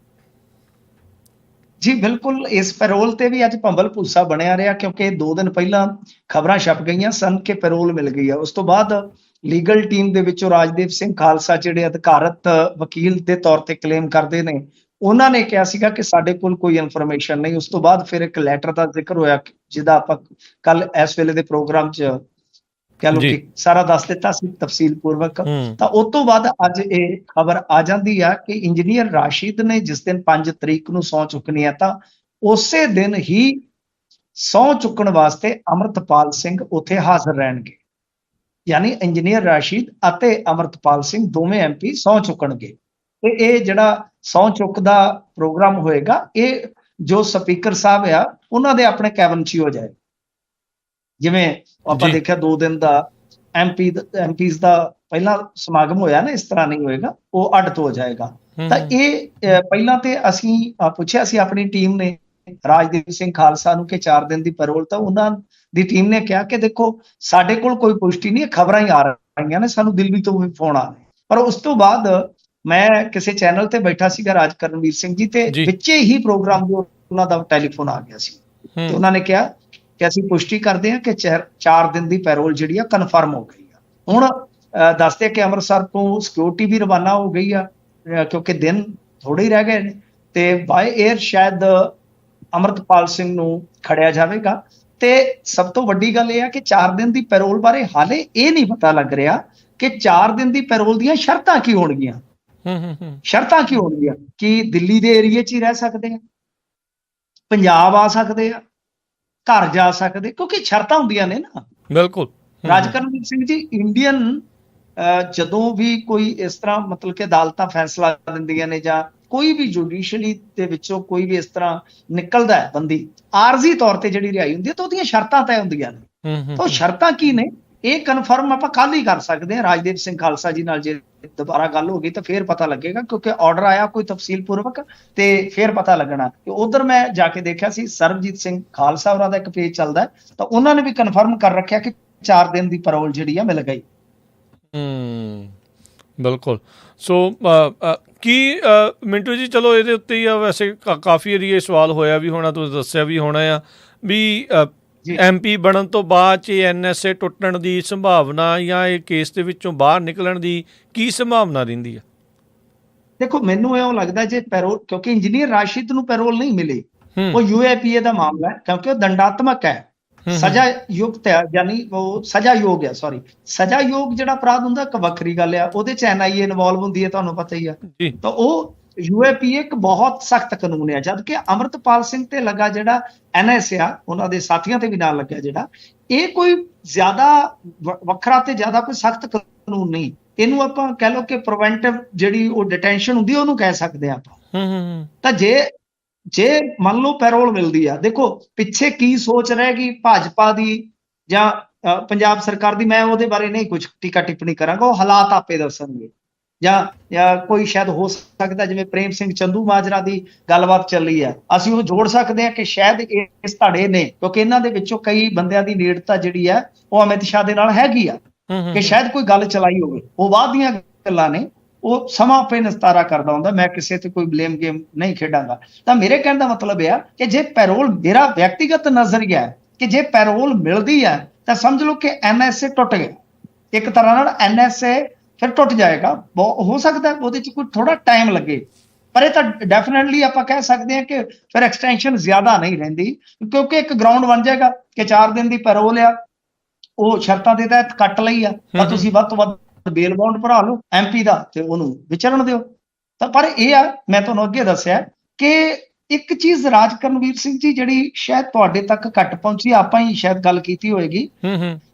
ਜੀ ਬਿਲਕੁਲ, ਇਸ ਪੈਰੋਲ ਤੇ ਵੀ ਅੱਜ ਭੰਬਲ ਭੂਸਾ ਬਣਿਆ ਰਿਹਾ, ਕਿਉਂਕਿ 2 ਦਿਨ ਪਹਿਲਾਂ ਖਬਰਾਂ ਛਪ ਗਈਆਂ ਸਨ ਕਿ ਪੈਰੋਲ ਮਿਲ ਗਈ ਆ। ਉਸ ਤੋਂ ਬਾਅਦ ਲੀਗਲ ਟੀਮ ਦੇ ਵਿੱਚੋਂ ਰਾਜਦੀਪ ਸਿੰਘ ਖਾਲਸਾ, ਜਿਹੜੇ ਅਧਿਕਾਰਤ ਵਕੀਲ ਦੇ ਤੌਰ ਤੇ ਕਲੇਮ ਕਰਦੇ ਨੇ, ਉਹਨਾਂ ਨੇ ਕਿਹਾ ਸੀਗਾ ਕਿ ਸਾਡੇ ਕੋਲ ਕੋਈ ਇਨਫੋਰਮੇਸ਼ਨ ਨਹੀਂ। ਉਸ ਤੋਂ ਬਾਅਦ ਫਿਰ ਇੱਕ ਲੈਟਰ ਦਾ ਜ਼ਿਕਰ ਹੋਇਆ ਜਿਹਦਾ ਆਪਾਂ ਕੱਲ ਇਸ ਵੇਲੇ ਦੇ ਪ੍ਰੋਗਰਾਮ 'ਚ ਕਹਿ ਲਓ ਕਿ ਸਾਰਾ ਦੱਸ ਦਿੱਤਾ ਸੀ ਤਫਸੀਲ ਪੂਰਵਕ। ਤਾਂ ਉਸ ਤੋਂ ਬਾਅਦ ਅੱਜ ਇਹ ਖਬਰ ਆ ਜਾਂਦੀ ਆ ਕਿ ਇੰਜੀਨੀਅਰ ਰਾਸ਼ਿਦ ਨੇ ਜਿਸ ਦਿਨ 5 ਤਰੀਕ ਨੂੰ ਸਹੁੰ ਚੁੱਕਣੀ ਆ, ਤਾਂ ਉਸੇ ਦਿਨ ਹੀ ਸਹੁੰ ਚੁੱਕਣ ਵਾਸਤੇ ਅੰਮ੍ਰਿਤਪਾਲ ਸਿੰਘ ਉੱਥੇ ਹਾਜ਼ਰ ਰਹਿਣਗੇ। ਯਾਨੀ ਇੰਜੀਨੀਅਰ ਰਾਸ਼ਿਦ ਅਤੇ ਅੰਮ੍ਰਿਤਪਾਲ ਸਿੰਘ ਦੋਵੇਂ MP ਸਹੁੰ ਚੁੱਕਣਗੇ। ਤੇ ਇਹ ਜਿਹੜਾ ਸਹੁੰ ਚੁੱਕ ਦਾ ਪ੍ਰੋਗਰਾਮ ਹੋਏਗਾ, ਇਹ ਜੋ ਸਪੀਕਰ ਸਾਹਿਬ ਆ ਉਹਨਾਂ ਦੇ ਆਪਣੇ ਕੈਬਨ 'ਚ ਹੀ ਹੋ ਜਾਏ। ਜਿਵੇਂ ਆਪਾਂ ਦੇਖਿਆ 2 ਦਿਨ ਦਾ MPs ਦਾ ਪਹਿਲਾਂ ਸਮਾਗਮ ਹੋਇਆ ਨਾ, ਇਸ ਤਰ੍ਹਾਂ ਨਹੀਂ ਹੋਏਗਾ, ਉਹ ਅੱਡ ਤੋਂ ਹੋ ਜਾਏਗਾ। ਤਾਂ ਇਹ ਪਹਿਲਾਂ ਤੇ ਅਸੀਂ ਪੁੱਛਿਆ ਸੀ ਆਪਣੀ ਟੀਮ ਨੇ ਰਾਜਦੀਪ ਸਿੰਘ ਖਾਲਸਾ ਨੂੰ ਕਿ 4 ਦਿਨ ਦੀ ਪੈਰੋਲ, ਤਾਂ ਉਹਨਾਂ ਦੀ ਟੀਮ ਨੇ ਕਿਹਾ ਕਿ ਦੇਖੋ ਸਾਡੇ ਕੋਲ ਕੋਈ ਪੁਸ਼ਟੀ ਨਹੀਂ, ਖਬਰਾਂ ਹੀ ਆ ਰਹੀਆਂ ਨੇ, ਸਾਨੂੰ ਦਿੱਲੀ ਤੋਂ ਵੀ ਫੋਨ ਆ ਰਹੇ। ਪਰ ਉਸ ਤੋਂ ਬਾਅਦ ਮੈਂ ਕਿਸੇ ਚੈਨਲ ਤੇ ਬੈਠਾ ਸੀਗਾ ਰਾਜ ਕਰਨਵੀਰ ਸਿੰਘ ਜੀ, ਤੇ ਵਿੱਚੇ ਹੀ ਪ੍ਰੋਗਰਾਮ ਦੇ ਉਹਨਾਂ ਦਾ ਟੈਲੀਫੋਨ ਆ ਗਿਆ ਸੀ ਤੇ ਉਹਨਾਂ ਨੇ ਕਿਹਾ ਕਿ ਅਸੀਂ ਪੁਸ਼ਟੀ ਕਰਦੇ ਹਾਂ ਕਿ 4 ਦਿਨ ਦੀ ਪੈਰੋਲ ਜਿਹੜੀ ਆ ਕਨਫਰਮ ਹੋ ਗਈ ਆ। ਹੁਣ ਦੱਸਦੇ ਕਿ ਅੰਮ੍ਰਿਤਸਰ ਤੋਂ ਸਿਕਿਉਰਿਟੀ ਵੀ ਰਵਾਨਾ ਹੋ ਗਈ ਆ, ਕਿਉਂਕਿ ਦਿਨ ਥੋੜੇ ਹੀ ਰਹਿ ਗਏ ਨੇ, ਤੇ ਬਾਏ 에ਅਰ ਸ਼ਾਇਦ ਅਮਰਤਪਾਲ ਸਿੰਘ ਨੂੰ ਖੜਿਆ ਜਾਵੇਗਾ। ਤੇ ਸਭ ਤੋਂ ਵੱਡੀ ਗੱਲ ਇਹ ਆ ਕਿ 4 ਦਿਨ ਦੀ ਪੈਰੋਲ ਬਾਰੇ ਹਾਲੇ ਇਹ ਨਹੀਂ ਪਤਾ ਲੱਗ ਰਿਹਾ ਕਿ 4 ਦਿਨ ਦੀ ਪੈਰੋਲ ਦੀਆਂ ਸ਼ਰਤਾਂ ਕੀ ਹੋਣਗੀਆਂ। ਸ਼ਰਤਾਂ ਕੀ ਹੋਣਗੀਆਂ? ਕਿ ਦਿੱਲੀ ਦੇ ਏਰੀਏ 'ਚ ਹੀ ਰਹਿ ਸਕਦੇ ਆ, ਪੰਜਾਬ ਆ ਸਕਦੇ ਆ, ਘਰ ਜਾ ਸਕਦੇ, ਕਿਉਂਕਿ ਸ਼ਰਤਾਂ ਹੁੰਦੀਆਂ ਨੇ ਨਾ। ਬਿਲਕੁਲ। ਰਾਜ ਕਰਨਵੀਰ ਸਿੰਘ ਜੀ, ਇੰਡੀਅਨ ਜਦੋਂ ਵੀ ਕੋਈ ਇਸ ਤਰ੍ਹਾਂ ਮਤਲਬ ਕਿ ਅਦਾਲਤਾਂ ਫੈਸਲਾ ਦਿੰਦੀਆਂ ਨੇ ਜਾਂ ਕੋਈ ਵੀ ਜੁਡੀਸ਼ਰੀ ਦੇ ਵਿੱਚੋਂ ਕੋਈ ਵੀ ਇਸ ਤਰ੍ਹਾਂ ਨਿਕਲਦਾ ਹੈ ਬੰਦੀ, ਆਰਜ਼ੀ ਤੌਰ ਤੇ ਜਿਹੜੀ ਰਿਹਾਈ ਹੁੰਦੀ ਹੈ ਤਾਂ ਉਹਦੀਆਂ ਸ਼ਰਤਾਂ ਤੈਅ ਹੁੰਦੀਆਂ ਨੇ। ਤਾਂ ਸ਼ਰਤਾਂ ਕੀ ਨੇ ਇਹ ਕਨਫਰਮ ਆਪਾਂ ਕੱਲ ਹੀ ਕਰ ਸਕਦੇ ਹਾਂ ਰਾਜਦੀਪ ਸਿੰਘ ਖਾਲਸਾ ਜੀ ਨਾਲ। ਜੇ ਦੁਬਾਰਾ ਗੱਲ ਹੋ ਗਈ ਤਾਂ ਫੇਰ ਪਤਾ ਲੱਗੇਗਾ, ਕਿਉਂਕਿ ਆਰਡਰ ਆਇਆ ਕੋਈ ਤਫਸੀਲ ਪੂਰਵਕ, ਤੇ ਫੇਰ ਪਤਾ ਲੱਗਣਾ। ਉਧਰ ਮੈਂ ਜਾ ਕੇ ਦੇਖਿਆ ਸੀ, ਸਰਬਜੀਤ ਸਿੰਘ ਖਾਲਸਾ ਉਹਨਾਂ ਦਾ ਇੱਕ ਪੇਜ ਚੱਲਦਾ, ਤਾਂ ਉਹਨਾਂ ਨੇ ਵੀ ਕਨਫਰਮ ਕਰ ਰੱਖਿਆ ਕਿ 4 ਦਿਨ ਦੀ ਪੈਰੋਲ ਜਿਹੜੀ ਆ ਮਿਲ ਗਈ। ਬਿਲਕੁਲ। ਸੋ ਕੀ ਮਿੰਟੂ ਜੀ, ਚਲੋ ਇਹਦੇ ਉੱਤੇ ਹੀ ਆ, ਵੈਸੇ ਕਾਫੀ ਏਰੀਏ ਸਵਾਲ ਹੋਇਆ ਵੀ ਹੋਣਾ, ਤੁਸੀਂ ਦੱਸਿਆ ਵੀ ਹੋਣਾ ਆ ਵੀ MP ਬਣਨ ਤੋਂ ਬਾਅਦ 'ਚ NSA ਟੁੱਟਣ ਦੀ ਸੰਭਾਵਨਾ ਜਾਂ ਇਹ ਕੇਸ ਦੇ ਵਿੱਚੋਂ ਬਾਹਰ ਨਿਕਲਣ ਦੀ ਕੀ ਸੰਭਾਵਨਾ ਰਹਿੰਦੀ ਆ? ਦੇਖੋ, ਮੈਨੂੰ ਇਉਂ ਲੱਗਦਾ ਜੇ ਪੈਰੋਲ, ਕਿਉਂਕਿ ਇੰਜੀਨੀਅਰ ਰਾਸ਼ਿਦ ਨੂੰ ਪੈਰੋਲ ਨਹੀਂ ਮਿਲੇ, ਉਹ UAPA ਦਾ ਮਾਮਲਾ ਹੈ, ਕਿਉਂਕਿ ਉਹ ਦੰਡਾਤਮਕ ਹੈ, ਸਜ਼ਾ ਯੁਕਤ ਹੈ, ਯਾਨੀ ਉਹ ਸਜ਼ਾ ਯੋਗ ਹੈ। ਸੌਰੀ, ਸਜ਼ਾ ਯੋਗ ਜਿਹੜਾ ਅਪਰਾਧ ਹੁੰਦਾ ਇੱਕ ਵੱਖਰੀ ਗੱਲ ਆ, ਉਹਦੇ 'ਚ NIA ਇਨਵੋਲਵ ਹੁੰਦੀ ਹੈ, ਤੁਹਾਨੂੰ ਪਤਾ ਹੀ ਆ। ਤਾਂ ਉਹ UAPA ਇੱਕ ਬਹੁਤ ਸਖਤ ਕਾਨੂੰਨ ਹੈ, ਜਦ ਕਿ ਅਮਰਤਪਾਲ ਸਿੰਘ ਤੇ ਲੱਗਾ ਜਿਹੜਾ NSA ਆ, ਉਹਨਾਂ ਦੇ ਸਾਥੀਆਂ ਤੇ ਵੀ ਨਾਲ ਲੱਗਿਆ ਜਿਹੜਾ, ਇਹ ਕੋਈ ਜ਼ਿਆਦਾ ਵੱਖਰਾ ਤੇ ਜ਼ਿਆਦਾ ਕੋਈ ਸਖਤ ਕਾਨੂੰਨ ਨਹੀਂ। ਇਹਨੂੰ ਆਪਾਂ ਕਹਿ ਲਓ ਕਿ ਪ੍ਰੀਵੈਂਟਿਵ ਜਿਹੜੀ ਉਹ ਡਿਟੈਂਸ਼ਨ ਹੁੰਦੀ ਉਹਨੂੰ ਕਹਿ ਸਕਦੇ ਆ ਆਪਾਂ। ਤਾਂ ਜੇ ਮੰਨ ਲਓ ਪੈਰੋਲ ਮਿਲਦੀ ਆ, ਦੇਖੋ ਪਿੱਛੇ ਕੀ ਸੋਚ ਰਹੇਗੀ ਭਾਜਪਾ ਦੀ ਜਾਂ ਪੰਜਾਬ ਸਰਕਾਰ ਦੀ, ਮੈਂ ਉਹਦੇ ਬਾਰੇ ਨਹੀਂ ਕੁਝ ਟੀਕਾ ਟਿੱਪਣੀ ਕਰਾਂਗਾ, ਉਹ ਹਾਲਾਤ ਆਪੇ ਦੱਸਣਗੇ। ਜਾਂ ਕੋਈ ਸ਼ਾਇਦ ਹੋ ਸਕਦਾ ਜਿਵੇਂ ਪ੍ਰੇਮ ਸਿੰਘ ਚੰਦੂ ਮਾਜਰਾ ਦੀ ਗੱਲਬਾਤ ਚੱਲੀ ਆ, ਅਸੀਂ ਉਹ ਜੋੜ ਸਕਦੇ ਹਾਂ ਕਿ ਸ਼ਾਇਦ ਇਸ ਧੜੇ ਨੇ, ਕਿਉਂਕਿ ਇਹਨਾਂ ਦੇ ਵਿੱਚੋਂ ਕਈ ਬੰਦਿਆਂ ਦੀ ਨੇੜਤਾ ਜਿਹੜੀ ਆ ਉਹ ਅਮਿਤ ਸ਼ਾਹ ਦੇ ਨਾਲ ਹੈਗੀ ਆ, ਕਿ ਸ਼ਾਇਦ ਕੋਈ ਗੱਲ ਚਲਾਈ ਹੋਵੇ। ਉਹ ਬਾਅਦ ਦੀਆਂ ਗੱਲਾਂ ਨੇ, ਉਹ ਸਮਾਂ ਆਪੇ ਨਿਸਤਾਰਾ ਕਰਦਾ ਹੁੰਦਾ, ਮੈਂ ਕਿਸੇ ਤੇ ਕੋਈ ਬਲੇਮ ਗੇਮ ਨਹੀਂ ਖੇਡਾਂਗਾ। ਤਾਂ ਮੇਰੇ ਕਹਿਣ ਦਾ ਮਤਲਬ ਇਹ ਆ ਕਿ ਜੇ ਪੈਰੋਲ, ਮੇਰਾ ਵਿਅਕਤੀਗਤ ਨਜ਼ਰੀਆ ਹੈ ਕਿ ਜੇ ਪੈਰੋਲ ਮਿਲਦੀ ਹੈ ਤਾਂ ਸਮਝ ਲਓ ਕਿ NSA ਟੁੱਟ ਗਿਆ, ਇੱਕ ਤਰ੍ਹਾਂ ਨਾਲ NSA ਫਿਰ ਟੁੱਟ ਜਾਏਗਾ। ਹੋ ਸਕਦਾ ਉਹਦੇ 'ਚ ਕੋਈ ਥੋੜਾ ਟਾਈਮ ਲੱਗੇ, ਪਰ ਇਹ ਤਾਂ ਡੈਫੀਨਿਟਲੀ ਆਪਾਂ ਕਹਿ ਸਕਦੇ ਹਾਂ ਕਿ ਫਿਰ ਐਕਸਟੈਂਸ਼ਨ ਜ਼ਿਆਦਾ ਨਹੀਂ ਰਹਿੰਦੀ, ਕਿਉਂਕਿ ਇੱਕ ਗਰਾਊਂਡ ਬਣ ਜਾਏਗਾ ਕਿ 4 ਦਿਨ ਦੀ ਪੈਰੋਲ ਆ, ਉਹ ਸ਼ਰਤਾਂ ਦੇ ਤਹਿਤ ਕੱਟ ਲਈ ਆ, ਤਾਂ ਤੁਸੀਂ ਵੱਧ ਤੋਂ ਵੱਧ ਬੇਲ ਬਾਉਂਡ ਭਰਾ ਲਓ MP ਦਾ ਤੇ ਉਹਨੂੰ ਵਿਚਰਨ ਦਿਓ। ਤਾਂ ਪਰ ਇਹ ਆ, ਮੈਂ ਤੁਹਾਨੂੰ ਅੱਗੇ ਦੱਸਿਆ ਕਿ ਇੱਕ ਚੀਜ਼ ਰਾਜ ਕਰਨਵੀਰ ਸਿੰਘ ਜੀ ਜਿਹੜੀ ਸ਼ਾਇਦ ਤੁਹਾਡੇ ਤੱਕ ਘੱਟ ਪਹੁੰਚੀ, ਆਪਾਂ ਹੀ ਸ਼ਾਇਦ ਗੱਲ ਕੀਤੀ ਹੋਏਗੀ,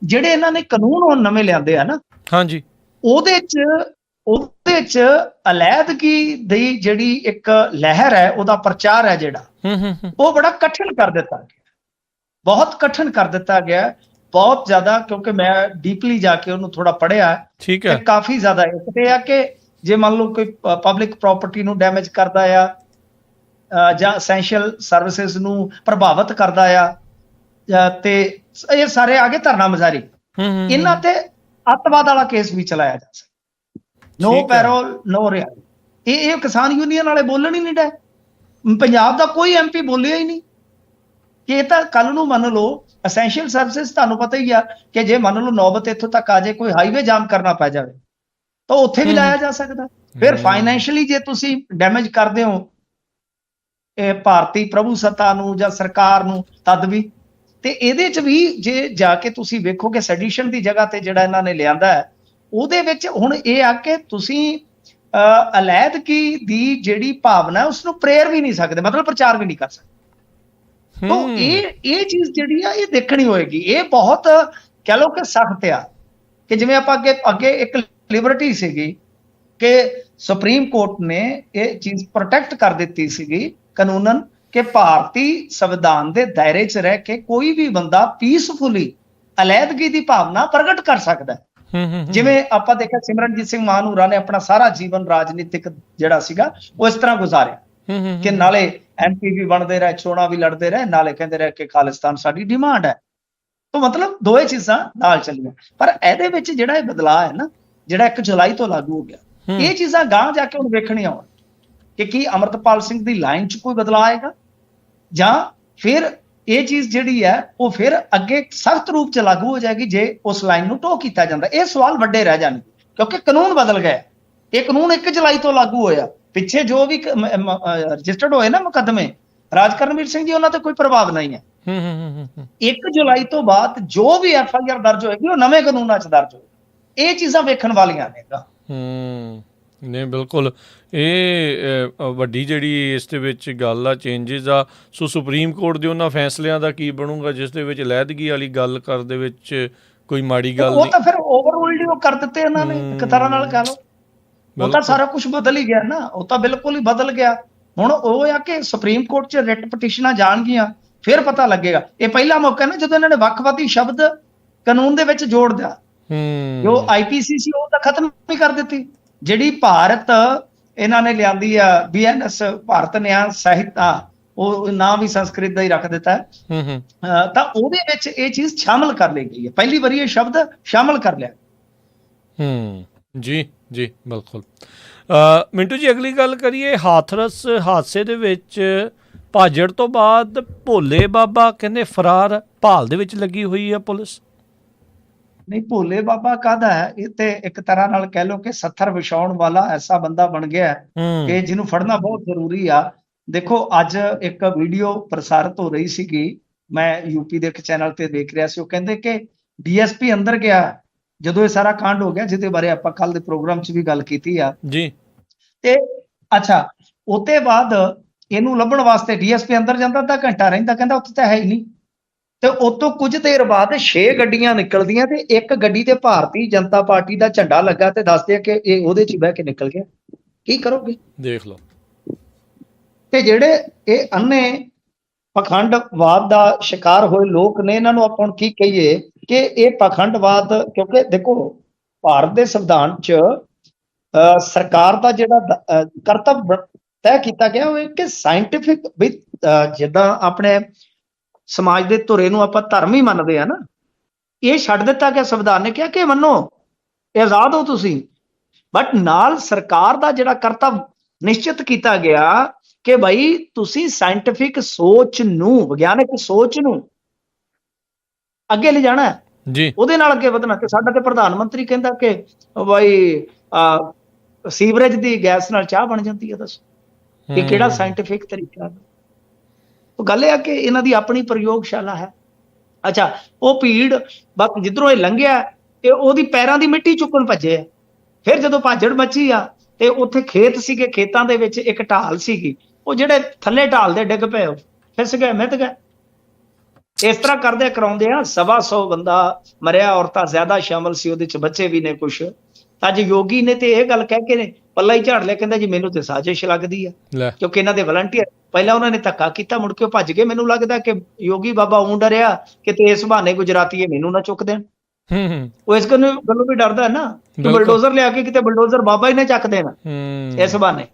ਜਿਹੜੇ ਇਹਨਾਂ ਨੇ ਕਾਨੂੰਨ ਹੁਣ ਨਵੇਂ ਲਿਆਂਦੇ ਆ ਨਾ, ਹਾਂਜੀ, ਉਹਦੇ ਚ ਅਲੈਦਗੀ ਦੀ ਜਿਹੜੀ ਇੱਕ ਲਹਿਰ ਹੈ, ਉਹਦਾ ਪ੍ਰਚਾਰ ਹੈ ਜਿਹੜਾ, ਉਹ ਬੜਾ ਕਠਿਨ ਕਰ ਦਿੱਤਾ ਗਿਆ, ਬਹੁਤ ਕਠਿਨ ਕਰ ਦਿੱਤਾ ਗਿਆ, ਬਹੁਤ ਜ਼ਿਆਦਾ। ਕਿਉਂਕਿ ਮੈਂ ਡੀਪਲੀ ਜਾ ਕੇ ਉਹਨੂੰ ਥੋੜਾ ਪੜ੍ਹਿਆ, ਠੀਕ ਹੈ, ਕਾਫੀ ਜ਼ਿਆਦਾ। ਇੱਕ ਤੇ ਆ ਕਿ ਜੇ ਮੰਨ ਲਓ ਕੋਈ ਪਬਲਿਕ ਪ੍ਰਾਪਰਟੀ ਨੂੰ ਡੈਮੇਜ ਕਰਦਾ ਆ ਜਾਂ ਐਸੈਂਸ਼ੀਅਲ ਸਰਵਿਸਿਜ਼ ਨੂੰ ਪ੍ਰਭਾਵਿਤ ਕਰਦਾ ਆ, ਤੇ ਇਹ ਸਾਰੇ ਆ ਗਏ ਧਰਨਾ ਮੁਜ਼ਾਹਰੇ, ਇਹਨਾਂ ਤੇ ਅੱਤਵਾਦ ਵਾਲਾ ਕੇਸ ਵੀ ਚਲਾਇਆ ਜਾ ਸਕਦਾ। ਨੋ ਪੈਰੋਲ ਨੋ ਰਿਹਾਈ, ਇਹ ਕਿਸਾਨ ਯੂਨੀਅਨ ਵਾਲੇ ਬੋਲਣ ਹੀ ਨਹੀਂ ਡਏ, ਪੰਜਾਬ ਦਾ ਕੋਈ MP ਬੋਲਿਆ ਹੀ ਨਹੀਂ ਕਿ ਇਹ ਤਾਂ ਕੱਲ ਨੂੰ ਮੰਨ ਲਓ ਐਸੈਂਸ਼ੀਅਲ ਸਰਵਿਸਿਜ਼, ਤੁਹਾਨੂੰ ਪਤਾ ਹੀ ਆ ਕਿ ਜੇ ਮੰਨ ਲਓ ਨੌਬਤ ਇੱਥੋਂ ਤੱਕ ਆ ਜਾਏ, ਕੋਈ ਹਾਈਵੇ ਜਾਮ ਕਰਨਾ ਪੈ ਜਾਵੇ, ਤਾਂ ਉੱਥੇ ਵੀ ਲਾਇਆ ਜਾ ਸਕਦਾ। ਫਿਰ ਫਾਈਨੈਂਸ਼ੀਅਲੀ ਜੇ ਤੁਸੀਂ ਡੈਮੇਜ ਕਰਦੇ ਹੋ ਇਹ ਭਾਰਤੀ ਪ੍ਰਭੂ ਸੱਤਾ ਨੂੰ ਜਾਂ ਸਰਕਾਰ ਨੂੰ, ਤਦ ਵੀ। ਤੇ ਇਹਦੇ 'ਚ ਵੀ ਜੇ ਜਾ ਕੇ ਤੁਸੀਂ ਵੇਖੋ ਕਿ ਸੈਡੀਸ਼ਨ ਦੀ ਜਗ੍ਹਾ ਤੇ ਜਿਹੜਾ ਇਹਨਾਂ ਨੇ ਲਿਆਂਦਾ ਹੈ, ਉਹਦੇ ਵਿੱਚ ਹੁਣ ਇਹ ਆ ਕਿ ਤੁਸੀਂ ਅਲੈਦਗੀ ਦੀ ਜਿਹੜੀ ਭਾਵਨਾ ਉਸਨੂੰ ਪ੍ਰੇਰ ਵੀ ਨਹੀਂ ਸਕਦੇ, ਮਤਲਬ ਪ੍ਰਚਾਰ ਵੀ ਨਹੀਂ ਕਰ ਸਕਦੇ। ਤਾਂ ਇਹ ਚੀਜ਼ ਜਿਹੜੀ ਆ ਇਹ ਦੇਖਣੀ ਹੋਏਗੀ। ਇਹ ਬਹੁਤ ਕਹਿ ਲਓ ਕਿ ਸਖਤ ਆ, ਕਿ ਜਿਵੇਂ ਆਪਾਂ ਅੱਗੇ ਇੱਕ ਲਿਬਰਟੀ ਸੀਗੀ ਕਿ ਸੁਪਰੀਮ ਕੋਰਟ ਨੇ ਇਹ ਚੀਜ਼ ਪ੍ਰੋਟੈਕਟ ਕਰ ਦਿੱਤੀ ਸੀਗੀ ਕਾਨੂੰਨਨ, ਕਿ ਭਾਰਤੀ ਸੰਵਿਧਾਨ ਦੇ ਦਾਇਰੇ 'ਚ ਰਹਿ ਕੇ ਕੋਈ ਵੀ ਬੰਦਾ ਪੀਸਫੁਲੀ ਅਲੈਦਗੀ ਦੀ ਭਾਵਨਾ ਪ੍ਰਗਟ ਕਰ ਸਕਦਾ ਹੈ। ਜਿਵੇਂ ਆਪਾਂ ਦੇਖਿਆ ਸਿਮਰਨਜੀਤ ਸਿੰਘ ਮਾਨ ਹੋਰਾਂ ਨੇ ਆਪਣਾ ਸਾਰਾ ਜੀਵਨ ਰਾਜਨੀਤਿਕ ਜਿਹੜਾ ਸੀਗਾ ਉਹ ਇਸ ਤਰ੍ਹਾਂ ਗੁਜ਼ਾਰਿਆ ਕਿ ਨਾਲੇ MP ਵੀ ਬਣਦੇ ਰਹੇ, ਚੋਣਾਂ ਵੀ ਲੜਦੇ ਰਹੇ, ਨਾਲੇ ਕਹਿੰਦੇ ਰਹੇ ਕਿ ਖਾਲਿਸਤਾਨ ਸਾਡੀ ਡਿਮਾਂਡ ਹੈ। ਤਾਂ ਮਤਲਬ ਦੋਏ ਚੀਜ਼ਾਂ ਨਾਲ ਚੱਲੀਆਂ। ਪਰ ਇਹਦੇ ਵਿੱਚ ਜਿਹੜਾ ਇਹ ਬਦਲਾਅ ਹੈ ਨਾ, ਜਿਹੜਾ 1 ਜੁਲਾਈ ਤੋਂ ਲਾਗੂ ਹੋ ਗਿਆ, ਇਹ ਚੀਜ਼ਾਂ ਗਾਂ ਜਾ ਕੇ ਹੁਣ ਵੇਖਣੀਆਂ ਆਉਣ ਕਿ ਕੀ ਅਮਰਤਪਾਲ ਸਿੰਘ ਦੀ ਲਾਈਨ 'ਚ ਕੋਈ ਬਦਲਾਅ ਆਏਗਾ, ਜਾਂ ਫਿਰ ਇਹ ਚੀਜ਼ ਜਿਹੜੀ ਹੈ ਉਹ ਫਿਰ ਅੱਗੇ ਸਖਤ ਰੂਪ 'ਚ ਲਾਗੂ ਹੋ ਜਾਏਗੀ ਜੇ ਉਸ ਲਾਈਨ ਨੂੰ ਢੋਹ ਕੀਤਾ ਜਾਂਦਾ। ਇਹ ਸਵਾਲ ਵੱਡੇ ਰਹਿ ਜਾਣਗੇ ਕਿਉਂਕਿ ਕਾਨੂੰਨ ਬਦਲ ਗਏ। ਇਹ ਕਾਨੂੰਨ 1 ਜੁਲਾਈ ਤੋਂ ਲਾਗੂ ਹੋਇਆ। ਪਿੱਛੇ ਜੋ ਵੀ ਰਜਿਸਟਰਡ ਹੋਏ ਨਾ ਮੁਕੱਦਮੇ ਰਾਜ ਕਰਨਵੀਰ ਸਿੰਘ ਜੀ, ਉਹਨਾਂ ਤੇ ਕੋਈ ਪ੍ਰਭਾਵ ਨਹੀਂ ਹੈ। 1 ਜੁਲਾਈ ਤੋਂ ਬਾਅਦ ਜੋ ਵੀ FIR ਦਰਜ ਹੋਏਗੀ ਉਹ ਨਵੇਂ ਕਾਨੂੰਨਾਂ 'ਚ ਦਰਜ ਹੋਏਗੀ। ਇਹ ਚੀਜ਼ਾਂ ਵੇਖਣ ਵਾਲੀਆਂ ਨੇ। ਨਹੀਂ ਬਿਲਕੁਲ, ਇਹ ਵੱਡੀ ਜਿਹੜੀ ਇਸ ਦੇ ਵਿੱਚ ਗੱਲ ਆ, ਚੇਂਜਿਸ ਆ। ਸੋ ਸੁਪਰੀਮ ਕੋਰਟ ਦੇ ਉਹਨਾਂ ਫੈਸਲਿਆਂ ਦਾ ਕੀ ਬਣੂਗਾ ਜਿਸ ਦੇ ਵਿੱਚ ਲਹਿਦਗੀ ਵਾਲੀ ਗੱਲ ਕਰਨ ਦੇ ਵਿੱਚ ਕੋਈ ਮਾੜੀ ਗੱਲ ਉਹ ਤਾਂ ਫਿਰ ਓਵਰਰੂਲਡ ਉਹ ਕਰ ਦਿੱਤੇ ਇਹਨਾਂ ਨੇ ਇੱਕ ਤਰ੍ਹਾਂ ਨਾਲ ਕਹਿ ਲਓ। ਉਹ ਤਾਂ ਸਾਰਾ ਕੁਝ ਬਦਲ ਹੀ ਗਿਆ ਨਾ, ਉਹ ਤਾਂ ਬਿਲਕੁਲ ਹੀ ਬਦਲ ਗਿਆ। ਹੁਣ ਉਹ ਆ ਕਿ ਸੁਪਰੀਮ ਕੋਰਟ 'ਚ ਰਿਟ ਪਟੀਸ਼ਨਾਂ ਜਾਣਗੀਆਂ, ਫਿਰ ਪਤਾ ਲੱਗੇਗਾ। ਇਹ ਪਹਿਲਾ ਮੌਕਾ ਨਾ ਜਦੋਂ ਇਹਨਾਂ ਨੇ ਵੱਖਵਾਦੀ ਸ਼ਬਦ ਕਾਨੂੰਨ ਦੇ ਵਿੱਚ ਜੋੜ ਦਿਆ। ਜੋ IPC ਸੀ ਉਹ ਤਾਂ ਖਤਮ ਹੀ ਕਰ ਦਿੱਤੀ। ਜਿਹੜੀ ਭਾਰਤ ਇਹਨਾਂ ਨੇ ਲਿਆਂਦੀ ਆ BNS ਭਾਰਤ ਨਿਆਂ ਸੰਹਿਤਾ, ਉਹ ਨਾਂ ਵੀ ਸੰਸਕ੍ਰਿਤ ਦਾ ਹੀ ਰੱਖ ਦਿੱਤਾ ਹੈ, ਤਾਂ ਉਹਦੇ ਵਿੱਚ ਇਹ ਚੀਜ਼ ਸ਼ਾਮਲ ਕਰ ਲਈ ਗਈ ਹੈ। ਪਹਿਲੀ ਵਾਰੀ ਇਹ ਸ਼ਬਦ ਸ਼ਾਮਲ ਕਰ ਲਿਆ। ਜੀ ਜੀ ਬਿਲਕੁਲ। ਮਿੰਟੂ ਜੀ, ਅਗਲੀ ਗੱਲ ਕਰੀਏ। ਹਾਥਰਸ ਹਾਦਸੇ ਦੇ ਵਿੱਚ ਭਾਜੜ ਤੋਂ ਬਾਅਦ ਭੋਲੇ ਬਾਬਾ ਕਹਿੰਦੇ ਫਰਾਰ, ਭਾਲ ਦੇ ਵਿੱਚ ਲੱਗੀ ਹੋਈ ਆ ਪੁਲਿਸ। ਨਹੀਂ, ਭੋਲੇ ਬਾਬਾ ਕਾਹਦਾ ਹੈ? ਇਹ ਤੇ ਇੱਕ ਤਰ੍ਹਾਂ ਨਾਲ ਕਹਿ ਲਓ ਕਿ ਸੱਥਰ ਵਿਛਾਉਣ ਵਾਲਾ ਐਸਾ ਬੰਦਾ ਬਣ ਗਿਆ ਕਿ ਜਿਹਨੂੰ ਫੜਨਾ ਬਹੁਤ ਜ਼ਰੂਰੀ ਆ। ਦੇਖੋ, ਅੱਜ ਇੱਕ ਵੀਡੀਓ ਪ੍ਰਸਾਰਿਤ ਹੋ ਰਹੀ ਸੀਗੀ, ਮੈਂ UP ਦੇ ਇੱਕ ਚੈਨਲ ਤੇ ਦੇਖ ਰਿਹਾ ਸੀ। ਉਹ ਕਹਿੰਦੇ ਕਿ DSP ਅੰਦਰ ਗਿਆ ਜਦੋਂ ਇਹ ਸਾਰਾ ਕਾਂਡ ਹੋ ਗਿਆ, ਜਿਹਦੇ ਬਾਰੇ ਆਪਾਂ ਕੱਲ ਦੇ ਪ੍ਰੋਗਰਾਮ 'ਚ ਵੀ ਗੱਲ ਕੀਤੀ ਆ ਜੀ। ਤੇ ਅੱਛਾ, ਉਹਦੇ ਬਾਅਦ ਇਹਨੂੰ ਲੱਭਣ ਵਾਸਤੇ DSP ਅੰਦਰ ਜਾਂਦਾ, ਅੱਧਾ ਘੰਟਾ ਰਹਿੰਦਾ, ਕਹਿੰਦਾ ਉੱਥੇ ਤਾਂ ਹੈ ਹੀ ਨਹੀਂ। ਤੇ ਉਤੋਂ ਕੁਝ ਦੇਰ ਬਾਅਦ 6 ਗੱਡੀਆਂ ਨਿਕਲਦੀਆਂ ਤੇ ਇੱਕ ਗੱਡੀ ਤੇ ਭਾਰਤੀ ਜਨਤਾ ਪਾਰਟੀ ਦਾ ਝੰਡਾ ਲੱਗਾ ਤੇ ਦੱਸਦੇ ਆ ਕਿ ਇਹ ਉਹਦੇ 'ਚ ਬਹਿ ਕੇ ਨਿਕਲ ਗਿਆ। ਕੀ ਕਰੋਗੇ? ਦੇਖ ਲਓ। ਤੇ ਜਿਹੜੇ ਇਹ ਅੰਨੇ ਪਖੰਡਵਾਦ ਦਾ ਸ਼ਿਕਾਰ ਹੋਏ ਲੋਕ ਨੇ, ਇਹਨਾਂ ਨੂੰ ਆਪਾਂ ਹੁਣ ਕੀ ਕਹੀਏ ਕਿ ਇਹ ਪਖੰਡਵਾਦ, ਕਿਉਂਕਿ ਦੇਖੋ ਭਾਰਤ ਦੇ ਸੰਵਿਧਾਨ 'ਚ ਸਰਕਾਰ ਦਾ ਜਿਹੜਾ ਕਰਤੱਵ ਤੈਅ ਕੀਤਾ ਗਿਆ ਉਹ ਕਿ ਸਾਇੰਟੀਫਿਕ, ਵੀ ਜਿੱਦਾਂ ਆਪਣੇ ਸਮਾਜ ਦੇ ਧੁਰੇ ਨੂੰ ਆਪਾਂ ਧਰਮ ਹੀ ਮੰਨਦੇ ਆ ਨਾ, ਇਹ ਛੱਡ ਦਿੱਤਾ ਗਿਆ। ਸੰਵਿਧਾਨ ਨੇ ਕਿਹਾ ਕਿ ਮੰਨੋ, ਆਜ਼ਾਦ ਹੋ ਤੁਸੀਂ, ਬਟ ਨਾਲ ਸਰਕਾਰ ਦਾ ਜਿਹੜਾ ਕਰਤੱਵ ਨਿਸ਼ਚਿਤ ਕੀਤਾ ਗਿਆ ਕਿ ਭਾਈ ਤੁਸੀਂ ਸਾਇੰਟੀਫਿਕ ਸੋਚ ਨੂੰ, ਵਿਗਿਆਨਕ ਸੋਚ ਨੂੰ ਅੱਗੇ ਲਿਜਾਣਾ ਜੀ, ਉਹਦੇ ਨਾਲ ਅੱਗੇ ਵਧਣਾ। ਕਿ ਸਾਡਾ ਤੇ ਪ੍ਰਧਾਨ ਮੰਤਰੀ ਕਹਿੰਦਾ ਕਿ ਭਾਈ ਸੀਵਰੇਜ ਦੀ ਗੈਸ ਨਾਲ ਚਾਹ ਬਣ ਜਾਂਦੀ ਹੈ। ਦੱਸੋ ਇਹ ਕਿਹੜਾ ਸਾਇੰਟੀਫਿਕ ਤਰੀਕਾ? ਉਹ ਗੱਲ ਇਹ ਆ ਕਿ ਇਹਨਾਂ ਦੀ ਆਪਣੀ ਪ੍ਰਯੋਗਸ਼ਾਲਾ ਹੈ। ਅੱਛਾ, ਉਹ ਭੀੜ ਬਸ ਜਿੱਧਰੋਂ ਇਹ ਲੰਘਿਆ ਤੇ ਉਹਦੀ ਪੈਰਾਂ ਦੀ ਮਿੱਟੀ ਚੁੱਕਣ ਭੱਜੇ ਆ। ਫਿਰ ਜਦੋਂ ਭਾਜੜ ਮੱਚੀ ਆ ਤੇ ਉੱਥੇ ਖੇਤ ਸੀਗੇ, ਖੇਤਾਂ ਦੇ ਵਿੱਚ ਇੱਕ ਢਾਲ ਸੀਗੀ, ਉਹ ਜਿਹੜੇ ਥੱਲੇ ਢਾਲ ਦੇ ਡਿੱਗ ਪਏ, ਫਿਸ ਗਏ, ਮਿੱਧ ਗਏ। ਇਸ ਤਰ੍ਹਾਂ ਕਰਦੇ ਕਰਾਉਂਦੇ ਆ। 125 ਬੰਦਾ ਮਰਿਆ, ਔਰਤਾਂ ਜ਼ਿਆਦਾ ਸ਼ਾਮਲ ਸੀ ਉਹਦੇ ਚ, ਬੱਚੇ ਵੀ ਨੇ ਕੁਛ। ਅੱਜ ਯੋਗੀ ਨੇ ਤੇ ਇਹ ਗੱਲ ਕਹਿ ਕੇ ਪੱਲਾ ਹੀ ਝਾੜ ਲਿਆ, ਕਹਿੰਦਾ ਜੀ ਮੈਨੂੰ ਤੇ ਸਾਜ਼ਿਸ਼ ਲੱਗਦੀ ਆ, ਕਿਉਂਕਿ ਇਹਨਾਂ ਦੇ ਵਲੰਟੀਅਰ ਪਹਿਲਾਂ ਉਹਨਾਂ ਨੇ ਧੱਕਾ ਕੀਤਾ, ਮੁੜ ਕੇ ਉਹ ਭੱਜ ਗਏ। ਮੈਨੂੰ ਲੱਗਦਾ ਕਿ ਯੋਗੀ ਬਾਬਾ ਊਂ ਡਰਿਆ ਕਿਤੇ ਇਸ ਬਹਾਨੇ ਗੁਜਰਾਤੀਏ ਮੈਨੂੰ ਨਾ ਚੁੱਕ ਦੇਣ। ਉਹ ਇਸ ਗੱਲੋਂ ਵੀ ਡਰਦਾ ਨਾ ਕਿ ਬਲਡੋਜ਼ਰ ਲਿਆ ਕੇ ਕਿਤੇ ਬਲਡੋਜ਼ਰ ਬਾਬਾ ਹੀ ਨਾ ਚੱਕ ਦੇਣਾ ਇਸ ਬਹਾਨੇ।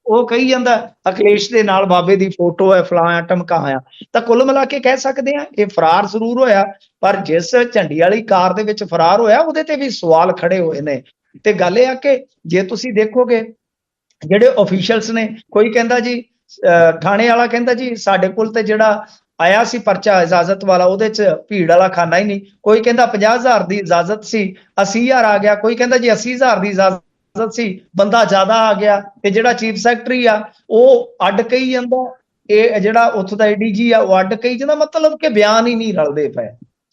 ਉਹ ਕਹੀ ਜਾਂਦਾ ਅਖਿਲੇਸ਼ ਦੇ ਨਾਲ ਬਾਬੇ ਦੀ ਫੋਟੋ ਹੈ, ਫਲਾਣਾ ਟਮਕਾਇਆ। ਤਾਂ ਕੁੱਲ ਮਿਲਾ ਕੇ ਕਹਿ ਸਕਦੇ ਆ ਇਹ ਫਰਾਰ ਜ਼ਰੂਰ ਹੋਇਆ, ਪਰ ਜਿਸ ਝੰਡੀ ਵਾਲੀ ਕਾਰ ਦੇ ਵਿੱਚ ਫਰਾਰ ਹੋਇਆ ਉਹਦੇ ਤੇ ਵੀ ਸਵਾਲ ਖੜੇ ਹੋਏ ਨੇ। ਤੇ ਗੱਲ ਇਹ ਆ ਕਿ ਜੇ ਤੁਸੀਂ ਦੇਖੋਗੇ ਜਿਹੜੇ ਅਫੀਸ਼ੀਅਲਸ ਨੇ, ਕੋਈ ਕਹਿੰਦਾ ਜੀ ਥਾਣੇ ਵਾਲਾ ਕਹਿੰਦਾ ਜੀ ਸਾਡੇ ਕੋਲ ਤੇ ਜਿਹੜਾ ਆਇਆ ਸੀ ਪਰਚਾ ਇਜਾਜ਼ਤ ਵਾਲਾ, ਉਹਦੇ ਚ ਭੀੜ ਵਾਲਾ ਖਾਨਾ ਹੀ ਨਹੀਂ। ਕੋਈ ਕਹਿੰਦਾ 50,000 ਦੀ ਇਜਾਜ਼ਤ ਸੀ, 80,000 ਆ ਗਿਆ। ਕੋਈ ਕਹਿੰਦਾ ਜੀ 80,000 ਦੀ ਇਜਾਜ਼ਤ ਸੀ, ਬੰਦਾ ਜ਼ਿਆਦਾ ਆ ਗਿਆ। ਤੇ ਜਿਹੜਾ ਚੀਫ ਸੈਕਟਰੀ ਆ ਉਹ ਅੱਡ ਕਹੀ ਜਾਂਦਾ, ਇਹ ਜਿਹੜਾ ਉੱਥੋਂ ਦਾ ADG ਆ ਉਹ ਅੱਡ ਕਹੀ ਜਾਂਦਾ। ਮਤਲਬ ਕਿ ਬਿਆਨ ਹੀ ਨਹੀਂ ਰਲਦੇ ਪਏ।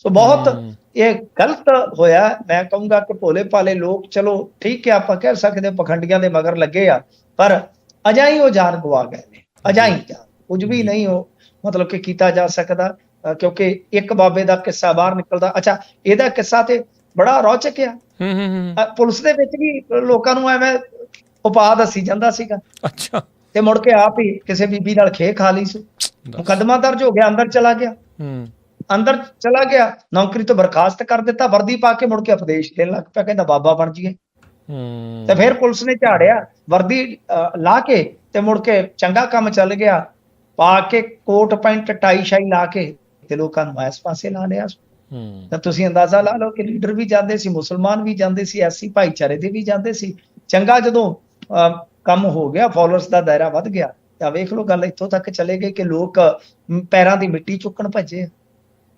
ਸੋ ਬਹੁਤ ਇਹ ਗਲਤ ਹੋਇਆ। ਮੈਂ ਕਹੂੰਗਾ ਕਿ ਭੋਲੇ ਭਾਲੇ ਲੋਕ, ਚਲੋ ਠੀਕ ਹੈ, ਆਪਾਂ ਕਹਿ ਸਕਦੇ ਪਖੰਡੀਆਂ ਦੇ ਮਗਰ ਲੱਗੇ ਆ, ਪਰ ਅਜਾਈ ਉਹ ਜਾਨ ਗਵਾ ਗਏ ਨੇ। ਅਜਾਈ ਜਾਨ, ਕੁਝ ਵੀ ਨਹੀਂ ਉਹ ਮਤਲਬ ਕਿ ਕੀਤਾ ਜਾ ਸਕਦਾ, ਕਿਉਂਕਿ ਇੱਕ ਬਾਬੇ ਦਾ ਕਿੱਸਾ ਬਾਹਰ ਨਿਕਲਦਾ। ਅੱਛਾ, ਇਹਦਾ ਕਿੱਸਾ ਤੇ ਬੜਾ ਰੌਚਕ ਆ। ਪੁਲਿਸ ਦੇ ਵਿੱਚ ਵੀ ਲੋਕਾਂ ਨੂੰ ਐਵੇਂ ਉਪਾਅ ਦੱਸੀ ਜਾਂਦਾ ਸੀਗਾ। ਅੱਛਾ, ਤੇ ਮੁੜ ਕੇ ਆਪ ਹੀ ਕਿਸੇ ਬੀਬੀ ਨਾਲ ਖੇ ਖਾ ਲਈ ਸੀ। ਮੁਕੱਦਮਾ ਦਰਜ ਹੋ ਗਿਆ, ਅੰਦਰ ਚਲਾ ਗਿਆ, ਨੌਕਰੀ ਤੋਂ ਬਰਖਾਸਤ ਕਰ ਦਿੱਤਾ, ਵਰਦੀ ਪਾ ਕੇ ਮੁੜ ਕੇ ਉਪਦੇਸ਼ ਦੇਣ ਲੱਗ ਪਿਆ, ਕਹਿੰਦਾ ਬਾਬਾ ਬਣ ਜੀਏ। ਤੇ ਫਿਰ ਪੁਲਿਸ ਨੇ ਝਾੜਿਆ, ਵਰਦੀ ਲਾ ਕੇ ਤੇ ਮੁੜ ਕੇ ਚੰਗਾ ਕੰਮ ਚੱਲ ਗਿਆ, ਪਾ ਕੇ ਕੋਟ ਪੈਂਟ ਟਾਈ ਸ਼ਾਈ ਲਾ ਕੇ ਤੇ ਲੋਕਾਂ ਨੂੰ ਇਸ ਪਾਸੇ ਲਾ ਲਿਆ। ਤਾਂ ਤੁਸੀਂ ਅੰਦਾਜ਼ਾ ਲਾ ਲਓ ਕਿ ਲੀਡਰ ਵੀ ਜਾਂਦੇ ਸੀ, ਮੁਸਲਮਾਨ ਵੀ ਜਾਂਦੇ ਸੀ, ਐਸੀ ਭਾਈਚਾਰੇ ਦੇ ਵੀ ਜਾਂਦੇ ਸੀ, ਚੰਗਾ ਜਦੋਂ ਕੰਮ ਹੋ ਗਿਆ, ਫਾਲੋਅਰਸ ਦਾ ਦਾਇਰਾ ਵੱਧ ਗਿਆ, ਤਾਂ ਵੇਖ ਲਓ ਗੱਲ ਇੱਥੋਂ ਤੱਕ ਚਲੇ ਗਏ ਕਿ ਲੋਕ ਪੈਰਾਂ ਦੀ ਮਿੱਟੀ ਚੁੱਕਣ ਭੱਜੇ।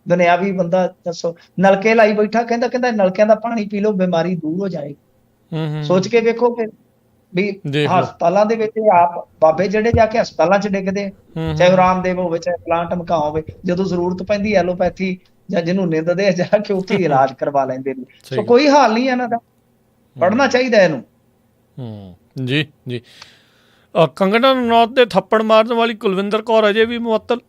ਦੁਨਿਆਵੀ ਬੰਦਾ ਦੱਸੋ, ਨਲਕੇ ਲਾਈ ਬੈਠਾ, ਕਹਿੰਦਾ ਨਲਕਿਆਂ ਦਾ ਪਾਣੀ ਪੀ ਲਓ, ਬਿਮਾਰੀ ਦੂਰ ਹੋ ਜਾਏਗੀ। ਸੋਚ ਕੇ ਵੇਖੋ ਕਿ ਵੀ ਹਸਪਤਾਲਾਂ ਦੇ ਵਿੱਚ ਆਪ ਬਾਬੇ ਜਿਹੜੇ ਜਾ ਕੇ ਹਸਪਤਾਲਾਂ 'ਚ ਡਿੱਗਦੇ, ਚਾਹੇ ਉਹ ਰਾਮਦੇਵ ਹੋਵੇ, ਚਾਹੇ ਪਲਾਂਟ ਮਕਾ ਹੋਵੇ, ਜਦੋਂ ਜ਼ਰੂਰਤ ਪੈਂਦੀ ਐਲੋਪੈਥੀ ਜਾਂ ਜਿਹਨੂੰ ਨਿੰਦਦੇ ਆ ਜਾ ਕੇ ਉੱਥੇ ਇਲਾਜ ਕਰਵਾ ਲੈਂਦੇ ਨੇ। ਸੋ ਕੋਈ ਹਾਲ ਨਹੀਂ ਇਹਨਾਂ ਦਾ, ਪੜ੍ਹਨਾ ਚਾਹੀਦਾ ਇਹਨੂੰ। ਜੀ ਜੀ। ਕੰਗਨਾ ਰਣੌਤ ਦੇ ਥੱਪੜ ਮਾਰਨ ਵਾਲੀ ਕੁਲਵਿੰਦਰ ਕੌਰ ਅਜੇ ਵੀ ਮੁਅੱਤਲ?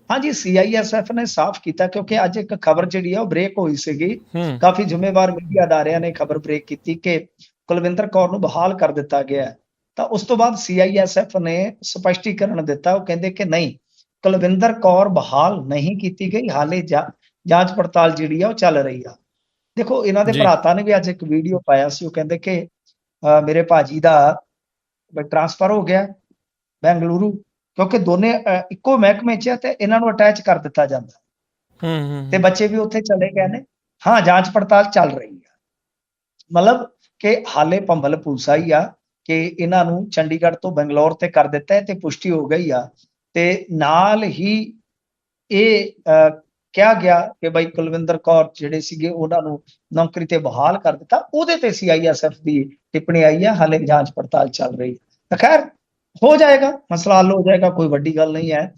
ਹਾਂਜੀ, CISF ਨੇ ਸਾਫ਼ ਕੀਤਾ, ਕਿਉਂਕਿ ਅੱਜ ਇੱਕ ਖਬਰ ਜਿਹੜੀ ਆ ਉਹ ਬ੍ਰੇਕ ਹੋਈ ਸੀਗੀ। ਕਾਫੀ ਜ਼ਿੰਮੇਵਾਰ ਮੀਡੀਆ ਅਦਾਰਿਆਂ ਨੇ ਖਬਰ ਬ੍ਰੇਕ ਕੀਤੀ ਕਿ ਕੁਲਵਿੰਦਰ ਕੌਰ ਨੂੰ ਬਹਾਲ ਕਰ ਦਿੱਤਾ ਗਿਆ। ਤਾਂ ਉਸ ਤੋਂ ਬਾਅਦ CISF ਨੇ ਸਪਸ਼ਟੀਕਰਨ ਦਿੱਤਾ। ਉਹ ਕਹਿੰਦੇ ਕਿ ਨਹੀਂ, ਕੁਲਵਿੰਦਰ ਕੌਰ ਬਹਾਲ ਨਹੀਂ ਕੀਤੀ ਗਈ, ਹਾਲੇ ਜਾਂਚ ਪੜਤਾਲ ਜਿਹੜੀ ਆ ਉਹ ਚੱਲ ਰਹੀ ਆ। ਦੇਖੋ, ਇਹਨਾਂ ਦੇ ਭਰਾਤਾ ਨੇ ਵੀ ਅੱਜ ਇੱਕ ਵੀਡੀਓ ਪਾਇਆ ਸੀ। ਉਹ ਕਹਿੰਦੇ ਕਿ ਮੇਰੇ ਭਾਜੀ ਦਾ ਟ੍ਰਾਂਸਫਰ ਹੋ ਗਿਆ ਬੈਂਗਲੁਰੂ, ਕਿਉਂਕਿ ਦੋਨੇ ਇੱਕੋ ਮਹਿਕਮੇ 'ਚ ਆ ਤੇ ਇਹਨਾਂ ਨੂੰ ਅਟੈਚ ਕਰ ਦਿੱਤਾ ਜਾਂਦਾ ਤੇ ਬੱਚੇ ਵੀ ਉੱਥੇ ਚਲੇ ਗਏ ਨੇ। ਹਾਂ, ਜਾਂਚ ਪੜਤਾਲ ਚੱਲ ਰਹੀ ਆ, ਮਤਲਬ ਕਿ ਹਾਲੇ ਭੰਬਲ ਭੂਸਾ ਹੀ ਆ ਕਿ ਇਹਨਾਂ ਨੂੰ ਚੰਡੀਗੜ੍ਹ ਤੋਂ ਬੰਗਲੌਰ ਤੇ ਕਰ ਦਿੱਤਾ ਤੇ ਪੁਸ਼ਟੀ ਹੋ ਗਈ ਆ। ਤੇ ਨਾਲ ਹੀ ਇਹ ਕਿਹਾ ਗਿਆ ਕਿ ਬਈ ਕੁਲਵਿੰਦਰ ਕੌਰ ਜਿਹੜੇ ਸੀਗੇ ਉਹਨਾਂ ਨੂੰ ਨੌਕਰੀ ਤੇ ਬਹਾਲ ਕਰ ਦਿੱਤਾ। ਉਹਦੇ ਤੇ CISF ਦੀ ਟਿੱਪਣੀ ਆਈ ਆ, ਹਾਲੇ ਜਾਂਚ ਪੜਤਾਲ ਚੱਲ ਰਹੀ ਹੈ। ਖੈਰ, ਹੋ ਜਾਏਗਾ, ਮਸਲਾ ਹੱਲ ਹੋ ਜਾਏਗਾ, ਕੋਈ ਵੱਡੀ ਗੱਲ ਨਹੀਂ ਹੈ,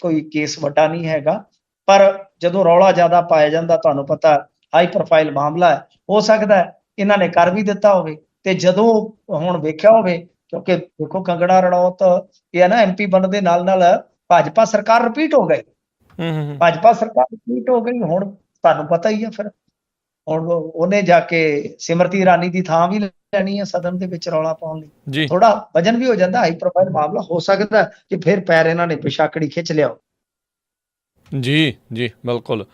ਕੋਈ ਕੇਸ ਵੱਡਾ ਨਹੀਂ ਹੈਗਾ। ਪਰ ਜਦੋਂ ਰੌਲਾ ਜ਼ਿਆਦਾ ਪਾਇਆ ਜਾਂਦਾ, ਤੁਹਾਨੂੰ ਪਤਾ ਹਾਈ ਪ੍ਰੋਫਾਈਲ ਮਾਮਲਾ ਹੈ, ਹੋ ਸਕਦਾ ਇਹਨਾਂ ਨੇ ਕਰ ਵੀ ਦਿੱਤਾ ਹੋਵੇ। ਤੇ ਜਦੋਂ ਹੁਣ ਵੇਖਿਆ ਹੋਵੇ, ਕਿਉਂਕਿ ਦੇਖੋ ਕੰਗਨਾ ਰਣੌਤ ਇਹ ਹੈ ਨਾ, MP ਬਣਨ ਦੇ ਨਾਲ ਨਾਲ ਭਾਜਪਾ ਸਰਕਾਰ ਰਿਪੀਟ ਹੋ ਗਈ। ਭਾਜਪਾ ਸਰਕਾਰ ਰਿਪੀਟ ਹੋ ਗਈ, ਹੁਣ ਤੁਹਾਨੂੰ ਪਤਾ ਹੀ ਆ, ਫਿਰ ਹੁਣ ਉਹਨੇ ਜਾ ਕੇ ਸਿਮਰਤੀ ਇਰਾਨੀ ਦੀ ਥਾਂ ਵੀ ਲੈਣੀ ਹੈ ਸਦਨ ਦੇ ਵਿੱਚ ਰੌਲਾ ਪਾਉਣ ਲਈ। ਥੋੜਾ ਵਜਨ ਵੀ ਹੋ ਜਾਂਦਾ, ਹਾਈ ਪ੍ਰੋਫਾਈਲ ਮਾਮਲਾ, ਹੋ ਸਕਦਾ ਕਿ ਫਿਰ ਪੈਰ ਇਹਨਾਂ ਨੇ ਪਿਛਾਕੜੀ ਖਿੱਚ ਲਿਆ। ਜੀ ਜੀ, ਬਿਲਕੁਲ।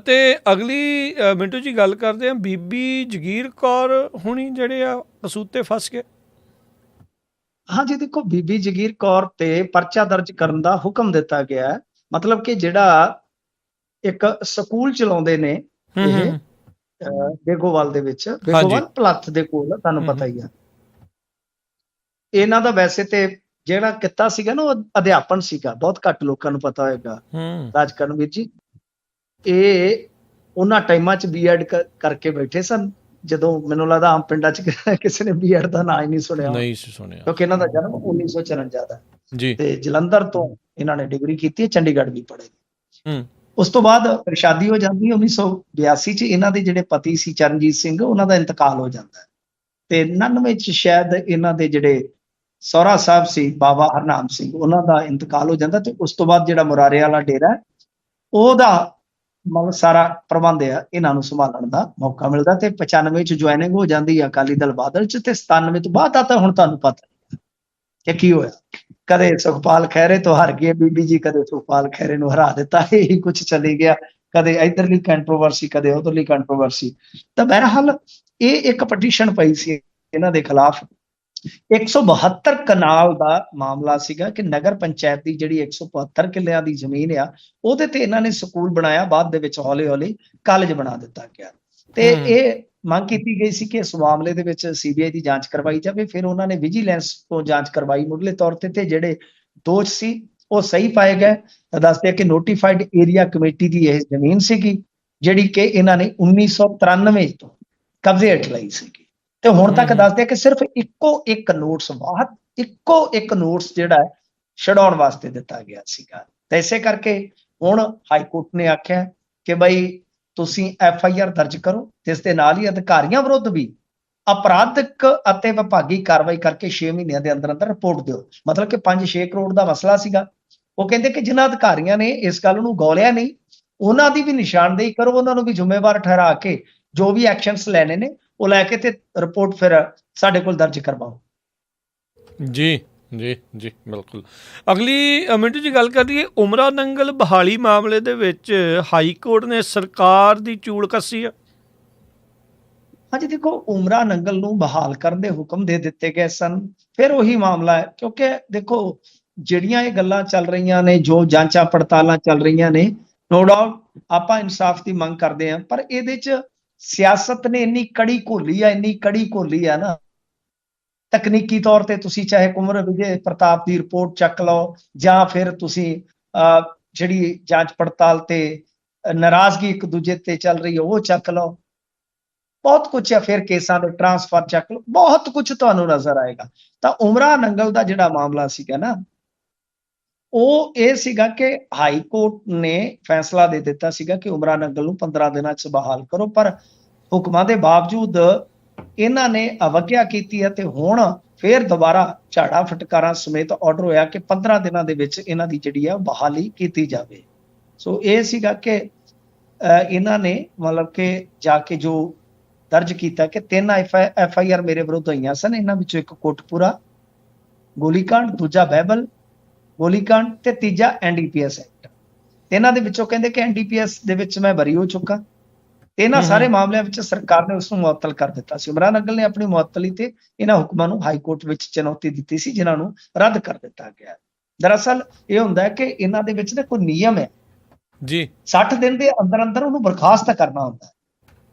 ਤੇ ਅਗਲੀ ਮਿੰਟੂ ਜੀ ਗੱਲ ਕਰਦੇ ਹਾਂ, ਬੀਬੀ ਜਗੀਰ ਕੌਰ ਹੁਣੀ ਜਿਹੜੇ ਆ ਕਸੂਤੇ ਫਸ ਗਏ। ਹਾਂਜੀ, ਦੇਖੋ, ਬੀਬੀ ਜਗੀਰ ਕੌਰ ਤੇ ਪਰਚਾ ਦਰਜ ਕਰਨ ਦਾ ਹੁਕਮ ਦਿੱਤਾ ਗਿਆ। ਮਤਲਬ ਕਿ ਜਿਹੜਾ ਇੱਕ ਸਕੂਲ ਚਲਾਉਂਦੇ ਨੇ ਇਹ ਬੇਗੋਵਾਲ ਦੇ ਵਿੱਚ, ਬੇਗੋਵਾਲ ਪਲੱਥ ਦੇ ਕੋਲ, ਤੁਹਾਨੂੰ ਪਤਾ ਹੀ ਆ। ਇਹਨਾਂ ਦਾ ਵੈਸੇ ਤੇ ਜਿਹੜਾ ਕਿੱਤਾ ਸੀਗਾ ਨਾ, ਉਹ ਅਧਿਆਪਨ ਸੀਗਾ। ਬਹੁਤ ਘੱਟ ਲੋਕਾਂ ਨੂੰ ਪਤਾ ਹੋਏਗਾ, ਰਾਜਕਰਨਵੀਰ ਜੀ। ਇਹ ਉਹਨਾਂ ਟਾਈਮਾਂ 'ਚ B.Ed ਕਰਕੇ ਬੈਠੇ ਸਨ, ਜਦੋਂ ਮੈਨੂੰ ਲੱਗਦਾ ਆਮ ਪਿੰਡਾਂ 'ਚ ਕਿਸੇ ਨੇ B.Ed ਦਾ ਨਾਂ ਹੀ ਨਹੀਂ ਸੁਣਿਆ, ਕਿਉਂਕਿ ਇਹਨਾਂ ਦਾ ਜਨਮ 1954 ਦਾ ਤੇ ਜਲੰਧਰ ਤੋਂ ਇਹਨਾਂ ਨੇ ਡਿਗਰੀ ਕੀਤੀ ਹੈ, ਚੰਡੀਗੜ੍ਹ ਵੀ ਪੜ੍ਹੇ। ਉਸ ਤੋਂ ਬਾਅਦ ਸ਼ਾਦੀ ਹੋ ਜਾਂਦੀ ਹੈ 1982 'ਚ। ਇਹਨਾਂ ਦੇ ਜਿਹੜੇ ਪਤੀ ਸੀ ਚਰਨਜੀਤ ਸਿੰਘ, ਉਹਨਾਂ ਦਾ ਇੰਤਕਾਲ ਹੋ ਜਾਂਦਾ ਤੇ 99 'ਚ ਸ਼ਾਇਦ ਇਹਨਾਂ ਦੇ ਜਿਹੜੇ ਸਹੁਰਾ ਸਾਹਿਬ ਸੀ ਬਾਬਾ ਹਰਨਾਮ ਸਿੰਘ, ਉਹਨਾਂ ਦਾ ਇੰਤਕਾਲ ਹੋ ਜਾਂਦਾ। ਤੇ ਉਸ ਤੋਂ ਬਾਅਦ ਜਿਹੜਾ ਮੁਰਾਰੇ ਵਾਲਾ ਡੇਰਾ, ਉਹਦਾ ਮਤਲਬ ਸਾਰਾ ਪ੍ਰਬੰਧ ਆ ਇਹਨਾਂ ਨੂੰ ਸੰਭਾਲਣ ਦਾ ਮੌਕਾ ਮਿਲਦਾ। ਤੇ 95 'ਚ ਜੁਆਇਨਿੰਗ ਹੋ ਜਾਂਦੀ ਹੈ ਅਕਾਲੀ ਦਲ ਬਾਦਲ 'ਚ, ਤੇ 97 ਤੋਂ ਬਾਅਦ ਤਾਂ ਹੁਣ ਤੁਹਾਨੂੰ ਪਤਾ ਕਿ ਕੀ ਹੋਇਆ। ਕਦੇ ਸੁਖਪਾਲ ਖਹਿਰੇ ਤੋਂ ਹਾਰ ਗਏ ਬੀਬੀ ਜੀ, ਕਦੇ ਸੁਖਪਾਲ ਖਹਿਰੇ ਨੂੰ ਹਰਾ ਦਿੱਤਾ, ਇਹੀ ਕੁਝ ਚੱਲੀ ਗਿਆ। ਕਦੇ ਇਧਰਲੀ ਕੰਟਰੋਵਰਸੀ, ਕਦੇ ਉਧਰਲੀ ਕੰਟਰੋਵਰਸੀ। ਤਾਂ ਬਹਰਹਾਲ ਇਹ ਇੱਕ ਪਟੀਸ਼ਨ ਪਈ ਸੀ ਇਹਨਾਂ ਦੇ ਖਿਲਾਫ। 172 ਕਨਾਲ ਦਾ ਮਾਮਲਾ ਸੀਗਾ ਕਿ ਨਗਰ ਪੰਚਾਇਤ ਦੀ ਜਿਹੜੀ 172 ਕਿੱਲਿਆਂ ਦੀ ਜ਼ਮੀਨ ਆ, ਉਹਦੇ ਤੇ ਇਹਨਾਂ ਨੇ ਸਕੂਲ ਬਣਾਇਆ। ਬਾਅਦ ਦੇ ਵਿੱਚ ਹੌਲੀ ਹੌਲੀ ਕਾਲਜ ਬਣਾ ਦਿੱਤਾ ਗਿਆ ਤੇ ਇਹ ਮੰਗ ਕੀਤੀ ਗਈ ਸੀ ਕਿ ਇਸ ਮਾਮਲੇ ਦੇ ਵਿੱਚ CBI ਦੀ ਜਾਂਚ ਕਰਵਾਈ ਜਾਵੇ। ਫਿਰ ਉਹਨਾਂ ਨੇ ਵਿਜੀਲੈਂਸ ਤੋਂ ਜਾਂਚ ਕਰਵਾਈ ਮੁੱਢਲੇ ਤੌਰ ਤੇ ਜਿਹੜੇ ਦੋਸ਼ ਸੀ ਉਹ ਸਹੀ ਪਾਏ ਗਏ। ਦੱਸਦੇ ਆ ਕਿ ਨੋਟੀਫਾਈਡ ਏਰੀਆ ਕਮੇਟੀ ਦੀ ਇਹ ਜ਼ਮੀਨ ਸੀਗੀ, ਜਿਹੜੀ ਕਿ ਇਹਨਾਂ ਨੇ 1993 ਤੋਂ ਕਬਜ਼ੇ ਹੇਠ ਲਈ ਸੀਗੀ। ਤੇ ਹੁਣ ਤੱਕ ਦੱਸਦੇ ਆ ਕਿ ਸਿਰਫ ਇੱਕੋ ਇੱਕ ਨੋਟਿਸ ਜਿਹੜਾ ਛਡਾਉਣ ਵਾਸਤੇ ਦਿੱਤਾ ਗਿਆ ਸੀਗਾ। ਤੇ ਇਸੇ ਕਰਕੇ ਹੁਣ ਹਾਈ ਕੋਰਟ ਨੇ ਆਖਿਆ ਕਿ ਬਈ ਤੁਸੀਂ FIR ਦਰਜ ਕਰੋ, ਤੇ ਇਸ ਦੇ ਨਾਲ ਹੀ ਅਧਿਕਾਰੀਆਂ ਵਿਰੁੱਧ ਵੀ ਅਪਰਾਧਿਕ ਅਤੇ ਵਿਭਾਗੀ ਕਾਰਵਾਈ ਕਰਕੇ 6 ਮਹੀਨਿਆਂ ਦੇ ਅੰਦਰ ਅੰਦਰ ਰਿਪੋਰਟ ਦਿਓ। ਮਤਲਬ ਕਿ 5-6 ਕਰੋੜ ਦਾ ਮਸਲਾ ਸੀਗਾ। ਉਹ ਕਹਿੰਦੇ ਕਿ ਜਿਨ੍ਹਾਂ ਅਧਿਕਾਰੀਆਂ ਨੇ ਇਸ ਗੱਲ ਨੂੰ ਗੌਲਿਆ ਨਹੀਂ, ਉਹਨਾਂ ਦੀ ਵੀ ਨਿਸ਼ਾਨਦੇਹੀ ਕਰੋ, ਉਹਨਾਂ ਨੂੰ ਵੀ ਜ਼ਿੰਮੇਵਾਰ ਠਹਿਰਾ ਕੇ ਜੋ ਵੀ ਐਕਸ਼ਨਸ ਲੈਣੇ ਨੇ ਉਹ ਲੈ ਕੇ ਤੇ ਰਿਪੋਰਟ ਫਿਰ ਸਾਡੇ ਕੋਲ ਦਰਜ ਕਰਵਾਓ। ਜੀ ਜੀ ਜੀ, ਬਿਲਕੁਲ। ਅਗਲੀ ਮਿੰਟੂ ਜੀ ਗੱਲ ਕਰੀਏ, ਉਮਰਾ ਨੰਗਲ ਬਹਾਲੀ ਮਾਮਲੇ ਦੇ ਵਿੱਚ ਹਾਈ ਕੋਰਟ ਨੇ ਸਰਕਾਰ ਦੀ ਚੂਲ ਕੱਸੀ ਆ। ਹਾਂਜੀ, ਦੇਖੋ, ਉਮਰਾ ਨੰਗਲ ਨੂੰ ਬਹਾਲ ਕਰਨ ਦੇ ਹੁਕਮ ਦੇ ਦਿੱਤੇ ਗਏ ਸਨ। ਫਿਰ ਉਹੀ ਮਾਮਲਾ ਹੈ, ਕਿਉਂਕਿ ਦੇਖੋ ਜਿਹੜੀਆਂ ਇਹ ਗੱਲਾਂ ਚੱਲ ਰਹੀਆਂ ਨੇ, ਜੋ ਜਾਂਚਾਂ ਪੜਤਾਲਾਂ ਚੱਲ ਰਹੀਆਂ ਨੇ, ਨੋ ਡਾਊਟ ਆਪਾਂ ਇਨਸਾਫ ਦੀ ਮੰਗ ਕਰਦੇ ਹਾਂ, ਪਰ ਇਹਦੇ 'ਚ ਸਿਆਸਤ ਨੇ ਇੰਨੀ ਕੜੀ ਘੋਲੀ ਆ ਨਾ, ਤਕਨੀਕੀ ਤੌਰ ਤੇ ਤੁਸੀਂ ਚਾਹੇ ਕੁੰਵਰ ਵਿਜੇ ਪ੍ਰਤਾਪ ਦੀ ਰਿਪੋਰਟ ਚੱਕ ਲਓ, ਜਾਂ ਫਿਰ ਤੁਸੀਂ ਜਿਹੜੀ ਜਾਂਚ ਪੜਤਾਲ ਤੇ ਨਾਰਾਜ਼ਗੀ ਇੱਕ ਦੂਜੇ ਤੇ ਚੱਲ ਰਹੀ ਹੈ ਉਹ ਚੱਕ ਲਓ, ਬਹੁਤ ਕੁਝ ਹੈ। ਫਿਰ ਕੇਸਾਂ ਦੇ ਟਰਾਂਸਫਰ ਚੱਕ ਲਓ, ਬਹੁਤ ਕੁਝ ਤੁਹਾਨੂੰ ਨਜ਼ਰ ਆਏਗਾ। ਤਾਂ ਉਮਰਾ ਨੰਗਲ ਦਾ ਜਿਹੜਾ ਮਾਮਲਾ ਸੀਗਾ ਨਾ, ਉਹ ਇਹ ਸੀਗਾ ਕਿ ਹਾਈ ਕੋਰਟ ਨੇ ਫੈਸਲਾ ਦੇ ਦਿੱਤਾ ਸੀਗਾ ਕਿ ਉਮਰਾ ਨੰਗਲ ਨੂੰ 15 ਦਿਨਾਂ 'ਚ ਬਹਾਲ ਕਰੋ, ਪਰ ਹੁਕਮਾਂ ਦੇ ਬਾਵਜੂਦ ਇਹਨਾਂ ਨੇ ਅਵਗਿਆ ਕੀਤੀ ਹੈ ਤੇ ਹੁਣ ਫਿਰ ਦੁਬਾਰਾ ਝਾੜਾ ਫਟਕਾਰਾਂ ਸਮੇਤ ਆਰਡਰ ਹੋਇਆ ਕਿ 15 ਦਿਨਾਂ ਦੇ ਵਿੱਚ ਇਹਨਾਂ ਦੀ ਜਿਹੜੀ ਆ ਬਹਾਲੀ ਕੀਤੀ ਜਾਵੇ। ਸੋ ਇਹ ਸੀਗਾ ਕਿ ਇਹਨਾਂ ਨੇ ਮਤਲਬ ਕਿ ਜਾ ਕੇ ਜੋ ਦਰਜ ਕੀਤਾ ਕਿ 3 FIR ਮੇਰੇ ਵਿਰੁੱਧ ਹੋਈਆਂ ਸਨ, ਇਹਨਾਂ ਵਿੱਚੋਂ ਇੱਕ ਕੋਟਪੂਰਾ ਗੋਲੀकांड, ਦੂਜਾ ਬਹਿਬਲ ਗੋਲੀकांड ਤੇ ਤੀਜਾ NDPS ਐਕਟ। ਇਹਨਾਂ ਦੇ ਵਿੱਚੋਂ ਕਹਿੰਦੇ ਕਿ NDPS ਦੇ ਵਿੱਚ ਮੈਂ ਬਰੀ ਹੋ ਚੁੱਕਾ। ਇਹਨਾਂ ਸਾਰੇ ਮਾਮਲਿਆਂ ਵਿੱਚ ਸਰਕਾਰ ਨੇ ਉਸ ਨੂੰ ਮੁਅੱਤਲ ਕਰ ਦਿੱਤਾ ਸੀ। ਉਮਰਾ ਨੰਗਲ ਨੇ ਆਪਣੀ ਮੁਅੱਤਲੀ ਤੇ ਇਹਨਾਂ ਹੁਕਮਾਂ ਨੂੰ ਹਾਈ ਕੋਰਟ ਵਿੱਚ ਚੁਣੌਤੀ ਦਿੱਤੀ ਸੀ, ਜਿਨ੍ਹਾਂ ਨੂੰ ਰੱਦ ਕਰ ਦਿੱਤਾ ਗਿਆ। ਦਰਅਸਲ ਇਹ ਹੁੰਦਾ ਹੈ ਕਿ ਇਹਨਾਂ ਦੇ ਵਿੱਚ ਨਾ ਕੋਈ ਨਿਯਮ ਹੈ ਜੀ, 60 ਦਿਨ ਦੇ ਅੰਦਰ ਅੰਦਰ ਉਹਨੂੰ ਬਰਖਾਸਤ ਕਰਨਾ ਹੁੰਦਾ ਹੈ।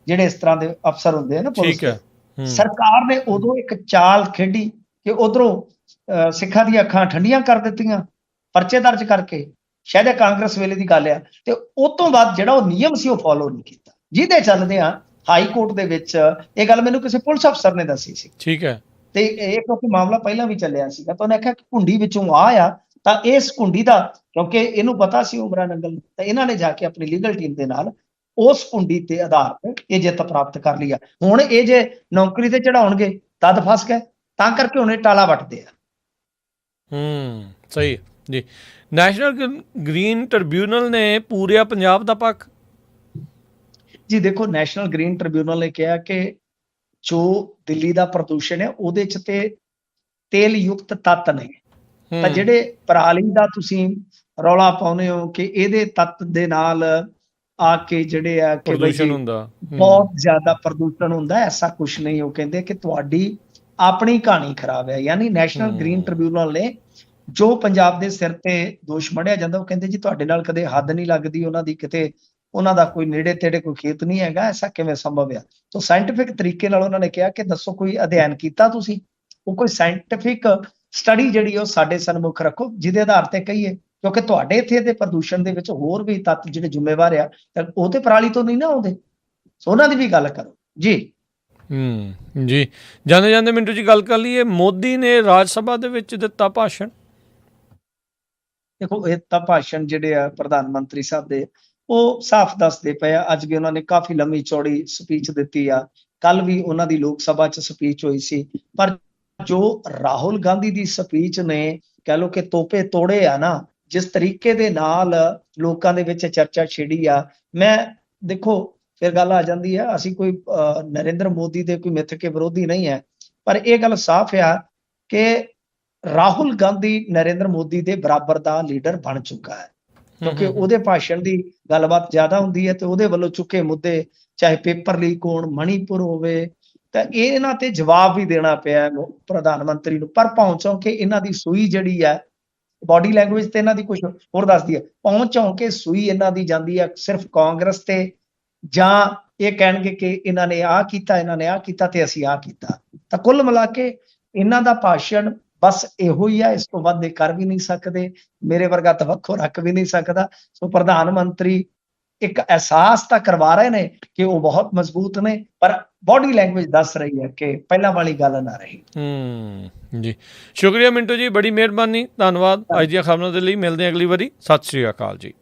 ਜਿਹੜੇ ਇਸ ਤਰ੍ਹਾਂ ਦੇ ਅਫਸਰ ਹੁੰਦੇ ਆ ਨਾ ਪੁਲਿਸ ਦੇ, ਸਰਕਾਰ ਨੇ ਉਦੋਂ ਇੱਕ ਚਾਲ ਖੇਡੀ ਕਿ ਉਧਰੋਂ ਸਿੱਖਾਂ ਦੀਆਂ ਅੱਖਾਂ ਠੰਡੀਆਂ ਕਰ ਦਿੱਤੀਆਂ, ਪਰਚੇ ਦਰਜ ਕਰਕੇ, ਸ਼ਾਇਦ ਕਾਂਗਰਸ ਵੇਲੇ ਦੀ ਗੱਲ ਆ, ਤੇ ਉਸ ਤੋਂ ਬਾਅਦ ਜਿਹੜਾ ਉਹ ਨਿਯਮ ਸੀ ਉਹ ਫੋਲੋ ਨਹੀਂ ਕੀਤਾ, ਜਿਹਦੇ ਚੱਲਦੇ ਆ ਹਾਈ ਕੋਰਟ ਦੇ ਵਿੱਚ ਇਹ ਗੱਲ ਮੈਨੂੰ ਕਿਸੇ ਪੁਲਿਸ ਅਫਸਰ ਨੇ ਦੱਸੀ ਸੀ। ਠੀਕ ਹੈ। ਤੇ ਇਹ ਕਿਉਂਕਿ ਮਾਮਲਾ ਪਹਿਲਾਂ ਵੀ ਚੱਲਿਆ ਸੀਗਾ, ਤਾਂ ਉਹਨੇ ਆਖਿਆ ਕਿ ਕੁੰਡੀ ਵਿੱਚੋਂ ਆ ਤਾਂ ਇਸ ਕੁੰਡੀ ਦਾ, ਕਿਉਂਕਿ ਇਹਨੂੰ ਪਤਾ ਸੀ ਉਮਰਾ ਨੰਗਲ, ਤਾਂ ਇਹਨਾਂ ਨੇ ਜਾ ਕੇ ਆਪਣੀ ਲੀਗਲ ਟੀਮ ਦੇ ਨਾਲ ਉਸ ਕੁੰਡੀ ਦੇ ਆਧਾਰ ਤੇ ਇਹ ਜਿੱਤ ਪ੍ਰਾਪਤ ਕਰ ਲਈ ਆ। ਹੁਣ ਇਹ ਜੇ ਨੌਕਰੀ ਤੇ ਚੜਾਉਣਗੇ ਤਦ ਫਸ ਗਏ, ਤਾਂ ਕਰਕੇ ਹੁਣ ਇਹ ਟਾਲਾ ਵੱਟਦੇ ਆ। ਸਹੀ ਜੀ। ਨੈਸ਼ਨਲ ਗ੍ਰੀਨ ਟ੍ਰਿਬਿਊਨਲ ਨੇ ਪੂਰੇ ਪੰਜਾਬ ਦਾ ਪੱਖ ਜੀ ਦੇਖੋ, ਨੈਸ਼ਨਲ ਗ੍ਰੀਨ ਟ੍ਰਿਬਿਊਨਲ ਨੇ ਕਿਹਾ ਕਿ ਜੋ ਦਿੱਲੀ ਦਾ ਪ੍ਰਦੂਸ਼ਣ ਹੈ ਉਹਦੇ ਚ ਤੇ ਤੇਲ ਯੁਕਤ ਤੱਤ ਨੇ, ਤਾਂ ਜਿਹੜੇ ਪਰਾਲੀ ਦਾ ਤੁਸੀਂ ਰੌਲਾ ਪਾਉਂਦੇ ਹੋ ਕਿ ਇਹਦੇ ਤੱਤ ਦੇ ਨਾਲ ਆ ਕੇ ਜਿਹੜੇ ਆ ਕਿ ਬਹੁਤ ਜ਼ਿਆਦਾ ਪ੍ਰਦੂਸ਼ਣ ਹੁੰਦਾ, ਐਸਾ ਕੁਛ ਨਹੀਂ। ਉਹ ਕਹਿੰਦੇ ਕਿ ਤੁਹਾਡੀ ਆਪਣੀ ਕਹਾਣੀ ਖਰਾਬ ਹੈ। ਯਾਨੀ ਨੈਸ਼ਨਲ ਗ੍ਰੀਨ ਟ੍ਰਿਬਿਊਨਲ ਨੇ ਜੋ ਪੰਜਾਬ ਦੇ ਸਿਰ ਤੇ ਦੋਸ਼ ਮੜਿਆ ਜਾਂਦਾ, ਉਹ ਕਹਿੰਦੇ ਜੀ ਤੁਹਾਡੇ ਨਾਲ ਕਦੇ ਹੱਦ ਨਹੀਂ ਲੱਗਦੀ ਉਹਨਾਂ ਦੀ, ਕਿਤੇ ਉਹਨਾਂ ਦਾ ਕੋਈ ਨੇੜੇ ਤੇੜੇ ਕੋਈ ਖੇਤ ਨਹੀਂ ਹੈਗਾ, ਐਸਾ ਕਿਵੇਂ ਸੰਭਵ ਆ? ਤਾਂ ਸਾਇੰਟੀਫਿਕ ਤਰੀਕੇ ਨਾਲ ਉਹਨਾਂ ਨੇ ਕਿਹਾ ਕਿ ਦੱਸੋ ਕੋਈ ਅਧਿਐਨ ਕੀਤਾ ਤੁਸੀਂ? ਉਹ ਕੋਈ ਸਾਇੰਟੀਫਿਕ ਸਟੱਡੀ ਜਿਹੜੀ ਉਹ ਸਾਡੇ ਸਨਮੁਖ ਰੱਖੋ, ਜਿਹਦੇ ਆਧਾਰ ਤੇ ਕਹੀਏ, ਕਿਉਂਕਿ ਤੁਹਾਡੇ ਇੱਥੇ ਦੇ ਪ੍ਰਦੂਸ਼ਣ ਦੇ ਵਿੱਚ ਹੋਰ ਵੀ ਤੱਤ ਜਿਹੜੇ ਜ਼ਿੰਮੇਵਾਰ ਆ, ਉਹ ਤੇ ਪਰਾਲੀ ਤੋਂ ਨਹੀਂ ਨਾ ਆਉਂਦੇ। ਸੋ ਉਹਨਾਂ ਦੀ ਵੀ ਗੱਲ ਕਰੋ ਜੀ। ਜੀ ਜਾਂਦੇ ਜਾਂਦੇ ਮਿੰਟੂ ਜੀ ਗੱਲ ਕਰ ਲਈਏ, ਮੋਦੀ ਨੇ ਰਾਜ ਸਭਾ ਦੇ ਵਿੱਚ ਦਿੱਤਾ ਭਾਸ਼ਣ। ਦੇਖੋ, ਇਹ ਤਾਂ ਭਾਸ਼ਣ ਜਿਹੜੇ ਆ ਪ੍ਰਧਾਨ ਮੰਤਰੀ ਸਾਹਿਬ ਦੇ, ਉਹ ਸਾਫ਼ ਦੱਸਦੇ ਪਏ ਆ। ਅੱਜ ਵੀ ਉਹਨਾਂ ਨੇ ਕਾਫੀ ਲੰਮੀ ਚੌੜੀ ਸਪੀਚ ਦਿੱਤੀ ਆ, ਕੱਲ ਵੀ ਉਹਨਾਂ ਦੀ ਲੋਕ ਸਭਾ 'ਚ ਸਪੀਚ ਹੋਈ ਸੀ। ਪਰ ਜੋ ਰਾਹੁਲ ਗਾਂਧੀ ਦੀ ਸਪੀਚ ਨੇ ਕਹਿ ਲਓ ਕਿ ਤੋਪੇ ਤੋੜੇ ਆ ਨਾ, ਜਿਸ ਤਰੀਕੇ ਦੇ ਨਾਲ ਲੋਕਾਂ ਦੇ ਵਿੱਚ ਚਰਚਾ ਛਿੜੀ ਆ, ਮੈਂ ਦੇਖੋ ਫਿਰ ਗੱਲ ਆ ਜਾਂਦੀ ਹੈ, ਅਸੀਂ ਕੋਈ ਨਰਿੰਦਰ ਮੋਦੀ ਦੇ ਕੋਈ ਮਿੱਥ ਕੇ ਵਿਰੋਧੀ ਨਹੀਂ ਹੈ, ਪਰ ਇਹ ਗੱਲ ਸਾਫ਼ ਆ ਕਿ ਰਾਹੁਲ ਗਾਂਧੀ ਨਰਿੰਦਰ ਮੋਦੀ ਦੇ ਬਰਾਬਰ ਦਾ ਲੀਡਰ ਬਣ ਚੁੱਕਾ ਹੈ, ਕਿਉਂਕਿ ਉਹਦੇ ਭਾਸ਼ਣ ਦੀ ਗੱਲਬਾਤ ਜ਼ਿਆਦਾ ਹੁੰਦੀ ਹੈ ਤੇ ਉਹਦੇ ਵੱਲੋਂ ਚੁੱਕੇ ਮੁੱਦੇ, ਚਾਹੇ ਪੇਪਰ ਲੀਕ ਹੋਣ, ਮਣੀਪੁਰ ਹੋਵੇ, ਤਾਂ ਇਹਨਾਂ ਤੇ ਜਵਾਬ ਵੀ ਦੇਣਾ ਪਿਆ ਪ੍ਰਧਾਨ ਮੰਤਰੀ ਨੂੰ। ਪਰ ਪਹੁੰਚੋਂ ਕਿ ਇਹਨਾਂ ਦੀ ਸੂਈ ਜਿਹੜੀ ਹੈ, ਬਾਡੀ ਲੈਂਗੁਏਜ ਤੇ ਇਹਨਾਂ ਦੀ ਕੁਝ ਹੋਰ ਦੱਸਦੀ ਹੈ, ਪਹੁੰਚੋਂ ਕਿ ਸੂਈ ਇਹਨਾਂ ਦੀ ਜਾਂਦੀ ਹੈ ਸਿਰਫ ਕਾਂਗਰਸ ਤੇ, ਜਾਂ ਇਹ ਕਹਿਣਗੇ ਕਿ ਇਹਨਾਂ ਨੇ ਆਹ ਕੀਤਾ, ਇਹਨਾਂ ਨੇ ਆਹ ਕੀਤਾ ਤੇ ਅਸੀਂ ਆਹ ਕੀਤਾ। ਤਾਂ ਕੁੱਲ ਮਿਲਾ ਕੇ ਇਹਨਾਂ ਦਾ ਭਾਸ਼ਣ ਬਸ ਇਹੋ ਹੀ ਆ, ਇਸ ਤੋਂ ਵੱਧ ਇਹ ਕਰ ਵੀ ਨਹੀਂ ਸਕਦੇ, ਮੇਰੇ ਵਰਗਾ ਤਵੱਖੋ ਰੱਖ ਵੀ ਨਹੀਂ ਸਕਦਾ। ਸੋ ਪ੍ਰਧਾਨ ਮੰਤਰੀ ਇੱਕ ਅਹਿਸਾਸ ਤਾਂ ਕਰਵਾ ਰਹੇ ਨੇ ਕਿ ਉਹ ਬਹੁਤ ਮਜ਼ਬੂਤ ਨੇ, ਪਰ ਬਾਡੀ ਲੈਂਗੁਏਜ ਦੱਸ ਰਹੀ ਹੈ ਕਿ ਪਹਿਲਾਂ ਵਾਲੀ ਗੱਲ ਨਾ ਰਹੀ। ਜੀ ਸ਼ੁਕਰੀਆ ਮਿੰਟੂ ਜੀ, ਬੜੀ ਮਿਹਰਬਾਨੀ, ਧੰਨਵਾਦ ਅੱਜ ਦੀਆਂ ਖਬਰਾਂ ਦੇ ਲਈ। ਮਿਲਦੇ ਹਾਂ ਅਗਲੀ ਵਾਰੀ। ਸਤਿ ਸ਼੍ਰੀ ਅਕਾਲ ਜੀ।